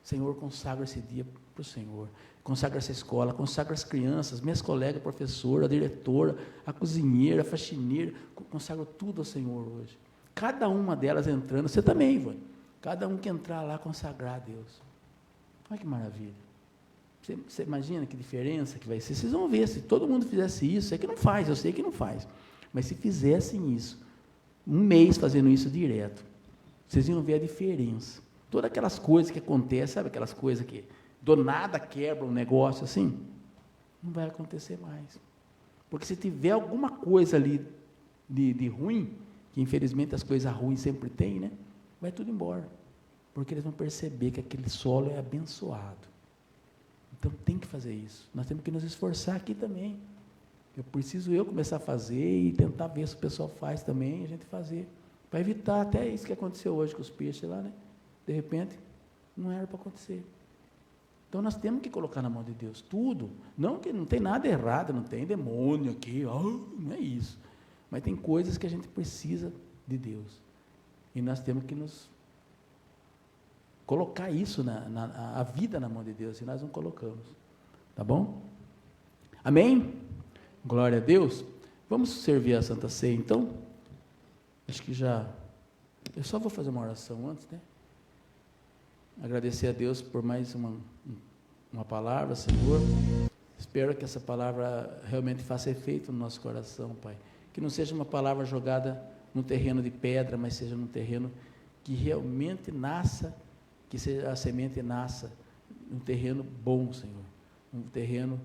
Senhor, consagra esse dia para o Senhor. Consagra essa escola, consagra as crianças, minhas colegas, a professora, a diretora, a cozinheira, a faxineira. Consagro tudo ao Senhor hoje. Cada uma delas entrando, você também, Ivone. Cada um que entrar lá, consagrar a Deus. Olha que maravilha. Você imagina que diferença que vai ser? Vocês vão ver, se todo mundo fizesse isso, é que não faz, eu sei que não faz. Mas se fizessem isso, um mês fazendo isso direto, vocês iam ver a diferença. Todas aquelas coisas que acontecem, sabe aquelas coisas que do nada quebram um negócio assim? Não vai acontecer mais. Porque se tiver alguma coisa ali de ruim, que infelizmente as coisas ruins sempre tem, né? Vai tudo embora. Porque eles vão perceber que aquele solo é abençoado. Então tem que fazer isso. Nós temos que nos esforçar aqui também. Eu começar a fazer e tentar ver se o pessoal faz também, a gente fazer. Para evitar até isso que aconteceu hoje com os peixes lá, né? De repente, não era para acontecer. Então nós temos que colocar na mão de Deus tudo. Não que não tem nada errado, não tem demônio aqui, não é isso. Mas tem coisas que a gente precisa de Deus. E nós temos que nos colocar isso, a vida na mão de Deus, e nós não colocamos. Tá bom? Amém? Glória a Deus. Vamos servir a Santa Ceia, então? Acho que já... Eu só vou fazer uma oração antes, né? Agradecer a Deus por mais uma palavra, Senhor. Espero que essa palavra realmente faça efeito no nosso coração, Pai. Que não seja uma palavra jogada num terreno de pedra, mas seja num terreno que realmente nasça, que seja a semente nasça num terreno bom, Senhor. Um terreno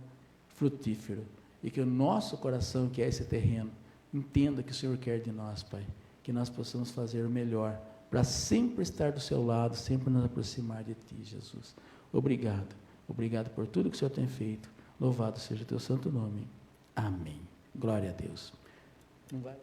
frutífero. E que o nosso coração, que é esse terreno, entenda que o Senhor quer de nós, Pai. Que nós possamos fazer o melhor, para sempre estar do seu lado, sempre nos aproximar de Ti, Jesus. Obrigado. Obrigado por tudo que o Senhor tem feito. Louvado seja o Teu santo nome. Amém. Glória a Deus. Não vai...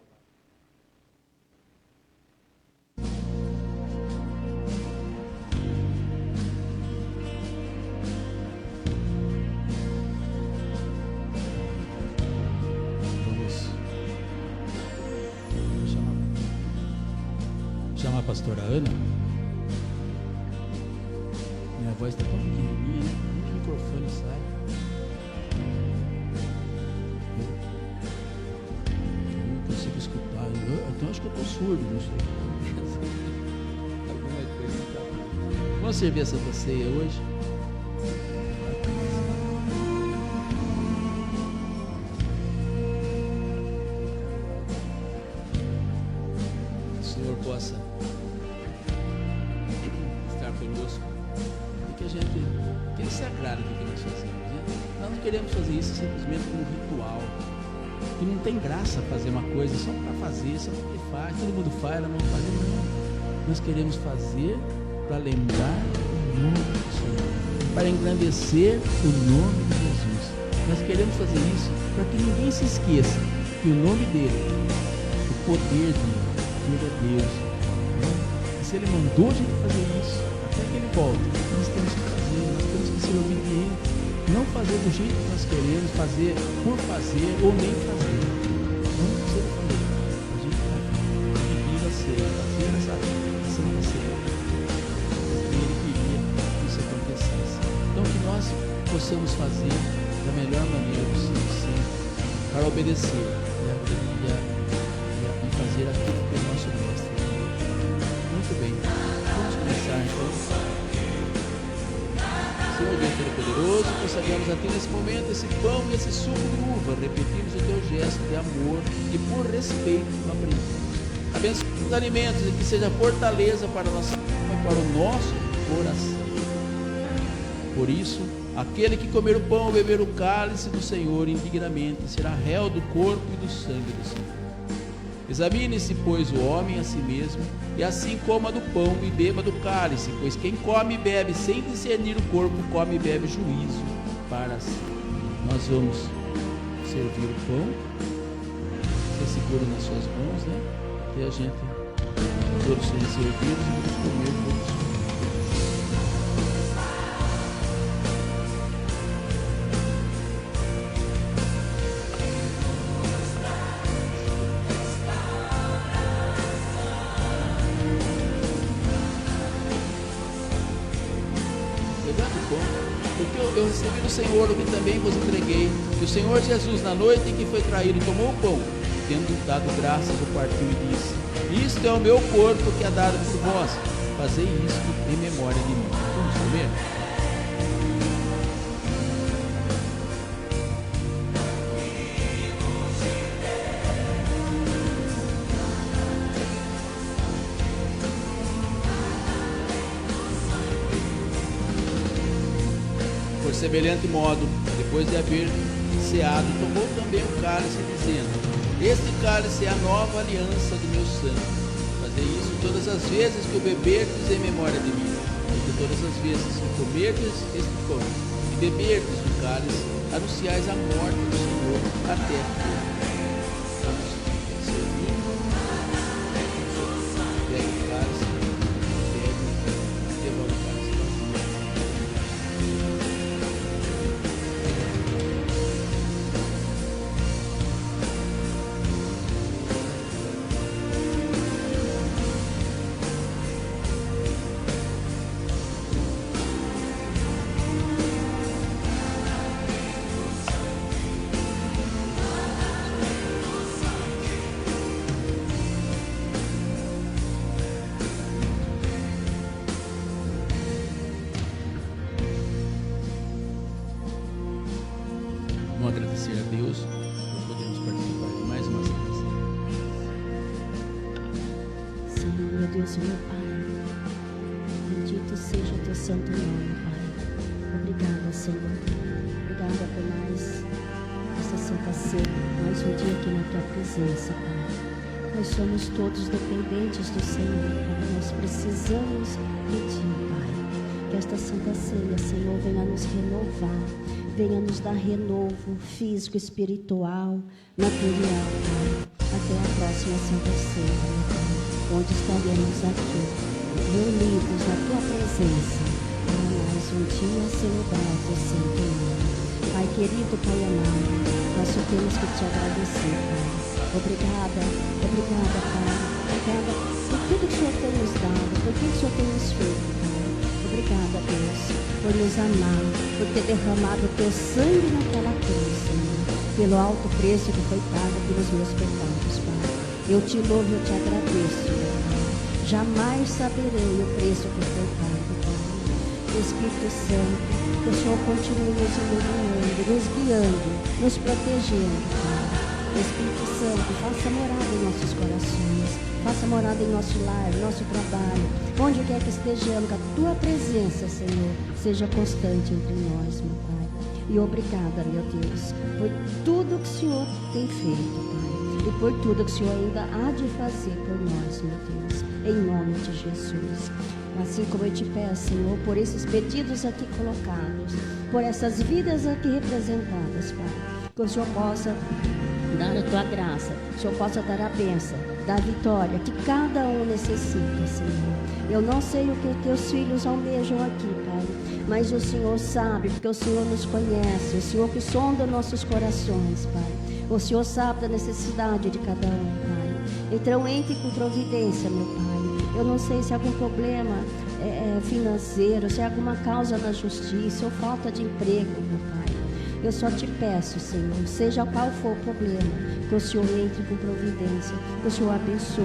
Chamar a pastora Ana. Minha voz está tão pequenininha, né? O microfone sai. Eu não consigo escutar. Então acho que eu estou surdo, não sei. Vamos servir a Santa Ceia hoje? Que o Senhor possa estar conosco e que Ele se agrade do que nós fazemos, né? Nós não queremos fazer isso simplesmente como ritual, que não tem graça fazer uma coisa só para fazer, só porque faz, todo mundo faz, ela não faz, não. Nós queremos fazer para lembrar o nome do Senhor, para engrandecer o nome de Jesus. Nós queremos fazer isso para que ninguém se esqueça que o nome dele, o poder dele, ele é Deus, né? E se ele mandou a gente fazer isso, até que ele volte, nós temos que fazer, nós temos que ser obedientes, não fazer do jeito que nós queremos, fazer por fazer ou nem fazer. Não precisa fazer. A gente vai pedir a ceia, fazer essa Santa Ceia. E ele queria que isso acontecesse. Então que nós possamos fazer da melhor maneira possível, sempre, para obedecer e fazer aquilo que o nosso mestre quer. Muito bem. Vamos começar então. Senhor Deus Todo-Poderoso, consagramos a Ti nesse momento esse pão e esse suco de uva, repetimos o Teu gesto de amor e por respeito aprendemos. Abençoe os alimentos e que seja fortaleza para a nossa alma e para o nosso coração. Por isso, aquele que comer o pão ou beber o cálice do Senhor indignamente será réu do corpo e do sangue do Senhor. Examine-se, pois, o homem a si mesmo, e assim coma do pão e beba do cálice, pois quem come e bebe sem discernir o corpo, come e bebe juízo para si. Nós vamos servir o pão, você segura nas suas mãos, né? E a gente, todos serem servidos e vamos comer todos. Porque eu recebi do Senhor o que também vos entreguei, que o Senhor Jesus, na noite em que foi traído, tomou o pão, tendo dado graças, o partiu e disse: isto é o meu corpo que é dado por vós, fazei isto em memória de mim. Vamos comer? Por semelhante modo, depois de haver ceado, tomou também o cálice, dizendo: este cálice é a nova aliança do meu sangue. Fazei isso todas as vezes que o beberdes em memória de mim. Porque todas as vezes que comerdes este pão e beberdes o cálice, anunciais a morte do Senhor até que vamos servir. Pegue o cálice, devolve o cálice. Vamos agradecer a Deus por podermos participar de mais uma celebração.
Senhor, meu Deus e meu Pai, bendito seja o Teu santo nome, Pai. Obrigada, Senhor. Obrigada por mais esta Santa Ceia, mais um dia aqui na Tua presença, Pai. Nós somos todos dependentes do Senhor, Pai. Nós precisamos de Ti, Pai. Que esta Santa Ceia, Senhor, venha nos renovar, venha nos dar renovo físico, espiritual, material, Pai. Até a próxima Santa Ceia, Pai, onde estaremos aqui, reunidos na Tua presença, para mais um dia celebrar o Teu santo nome. Pai querido, Pai amado, nós só temos que Te agradecer, Pai. Obrigada, Pai. Obrigada por tudo que o Senhor tem nos dado, por tudo que o Senhor tem nos feito, Pai. Obrigada, Deus, por nos amar, por ter derramado o Teu sangue naquela cruz, Senhor, pelo alto preço que foi pago pelos meus pecados, Pai. Eu Te louvo e eu Te agradeço, meu Pai. Jamais saberei o preço que foi pago, Pai. Espírito Santo, que o Senhor continue nos iluminando, nos guiando, nos protegendo, Pai. Espírito Santo, faça morada em nossos corações, faça morada em nosso lar, nosso trabalho, onde quer que estejamos, que a Tua presença, Senhor, seja constante entre nós, meu Pai. E obrigada, meu Deus, por tudo que o Senhor tem feito, Pai, e por tudo que o Senhor ainda há de fazer por nós, meu Deus, em nome de Jesus. Assim como eu Te peço, Senhor, por esses pedidos aqui colocados, por essas vidas aqui representadas, Pai, que o Senhor possa dar a Tua graça, o Senhor possa dar a bênção, dar a vitória que cada um necessita, Senhor. Eu não sei o que os Teus filhos almejam aqui, Pai, mas o Senhor sabe, porque o Senhor nos conhece, o Senhor que sonda nossos corações, Pai. O Senhor sabe da necessidade de cada um, Pai. Então entre com providência, meu Pai. Eu não sei se há algum problema financeiro, se há alguma causa na justiça ou falta de emprego, meu Pai. Eu só Te peço, Senhor, seja qual for o problema, que o Senhor entre com providência, que o Senhor abençoa,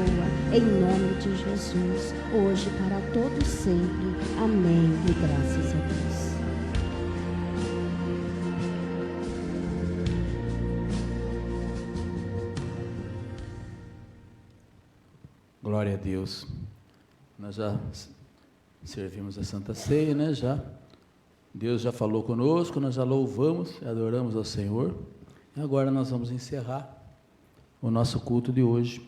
em nome de Jesus, hoje para todos sempre. Amém e graças a Deus.
Glória a Deus. Nós já servimos a Santa Ceia, né? Deus já falou conosco, nós já louvamos e adoramos ao Senhor. E agora nós vamos encerrar o nosso culto de hoje.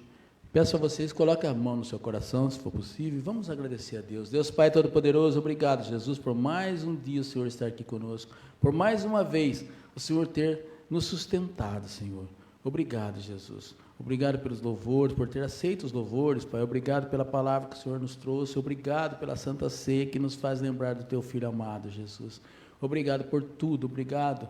Peço a vocês, coloquem a mão no seu coração, se for possível, e vamos agradecer a Deus. Deus Pai Todo-Poderoso, obrigado, Jesus, por mais um dia o Senhor estar aqui conosco, por mais uma vez o Senhor ter nos sustentado, Senhor. Obrigado, Jesus. Obrigado pelos louvores, por ter aceito os louvores, Pai. Obrigado pela palavra que o Senhor nos trouxe. Obrigado pela Santa Ceia que nos faz lembrar do Teu Filho amado, Jesus. Obrigado por tudo, obrigado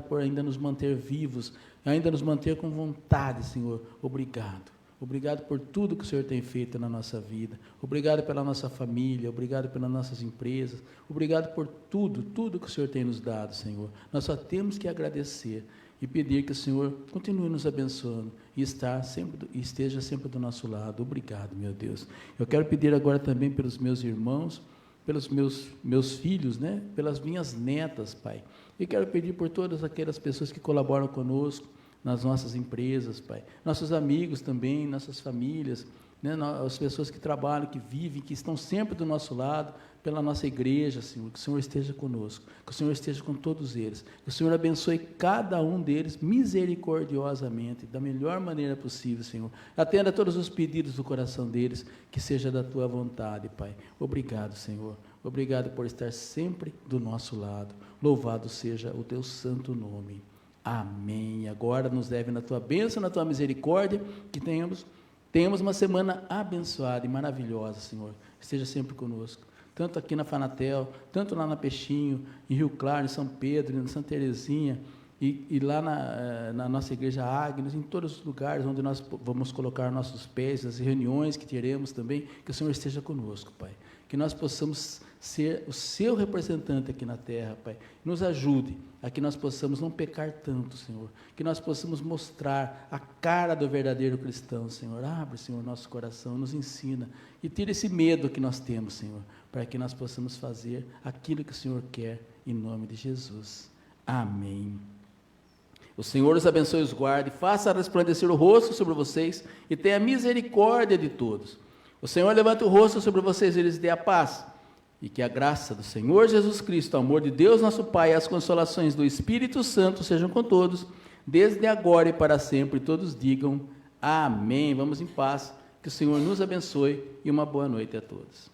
por ainda nos manter vivos, ainda nos manter com vontade, Senhor. Obrigado por tudo que o Senhor tem feito na nossa vida. Obrigado pela nossa família, obrigado pelas nossas empresas. Obrigado por tudo que o Senhor tem nos dado, Senhor. Nós só temos que agradecer e pedir que o Senhor continue nos abençoando e esteja sempre do nosso lado. Obrigado, meu Deus. Eu quero pedir agora também pelos meus irmãos, pelos meus filhos, né? Pelas minhas netas, Pai. E quero pedir por todas aquelas pessoas que colaboram conosco nas nossas empresas, Pai. Nossos amigos também, nossas famílias, né? As pessoas que trabalham, que vivem, que estão sempre do nosso lado, pela nossa igreja, Senhor. Que o Senhor esteja conosco, que o Senhor esteja com todos eles. Que o Senhor abençoe cada um deles misericordiosamente, da melhor maneira possível, Senhor. Atenda a todos os pedidos do coração deles, que seja da Tua vontade, Pai. Obrigado, Senhor. Obrigado por estar sempre do nosso lado. Louvado seja o Teu santo nome. Amém. Agora nos leve na Tua bênção, na Tua misericórdia, que tenhamos uma semana abençoada e maravilhosa, Senhor. Esteja sempre conosco, tanto aqui na Fanatel, tanto lá na Peixinho, em Rio Claro, em São Pedro, em Santa Terezinha, e lá na nossa igreja Agnes, em todos os lugares onde nós vamos colocar nossos pés, as reuniões que teremos também, que o Senhor esteja conosco, Pai. Que nós possamos ser o Seu representante aqui na terra, Pai. Nos ajude a que nós possamos não pecar tanto, Senhor. Que nós possamos mostrar a cara do verdadeiro cristão, Senhor. Abre, Senhor, nosso coração, nos ensina. E tira esse medo que nós temos, Senhor, para que nós possamos fazer aquilo que o Senhor quer, em nome de Jesus. Amém. O Senhor os abençoe e os guarde, faça resplandecer o rosto sobre vocês e tenha misericórdia de todos. O Senhor levante o rosto sobre vocês e lhes dê a paz. E que a graça do Senhor Jesus Cristo, o amor de Deus nosso Pai e as consolações do Espírito Santo sejam com todos, desde agora e para sempre. Todos digam amém. Vamos em paz. Que o Senhor nos abençoe e uma boa noite a todos.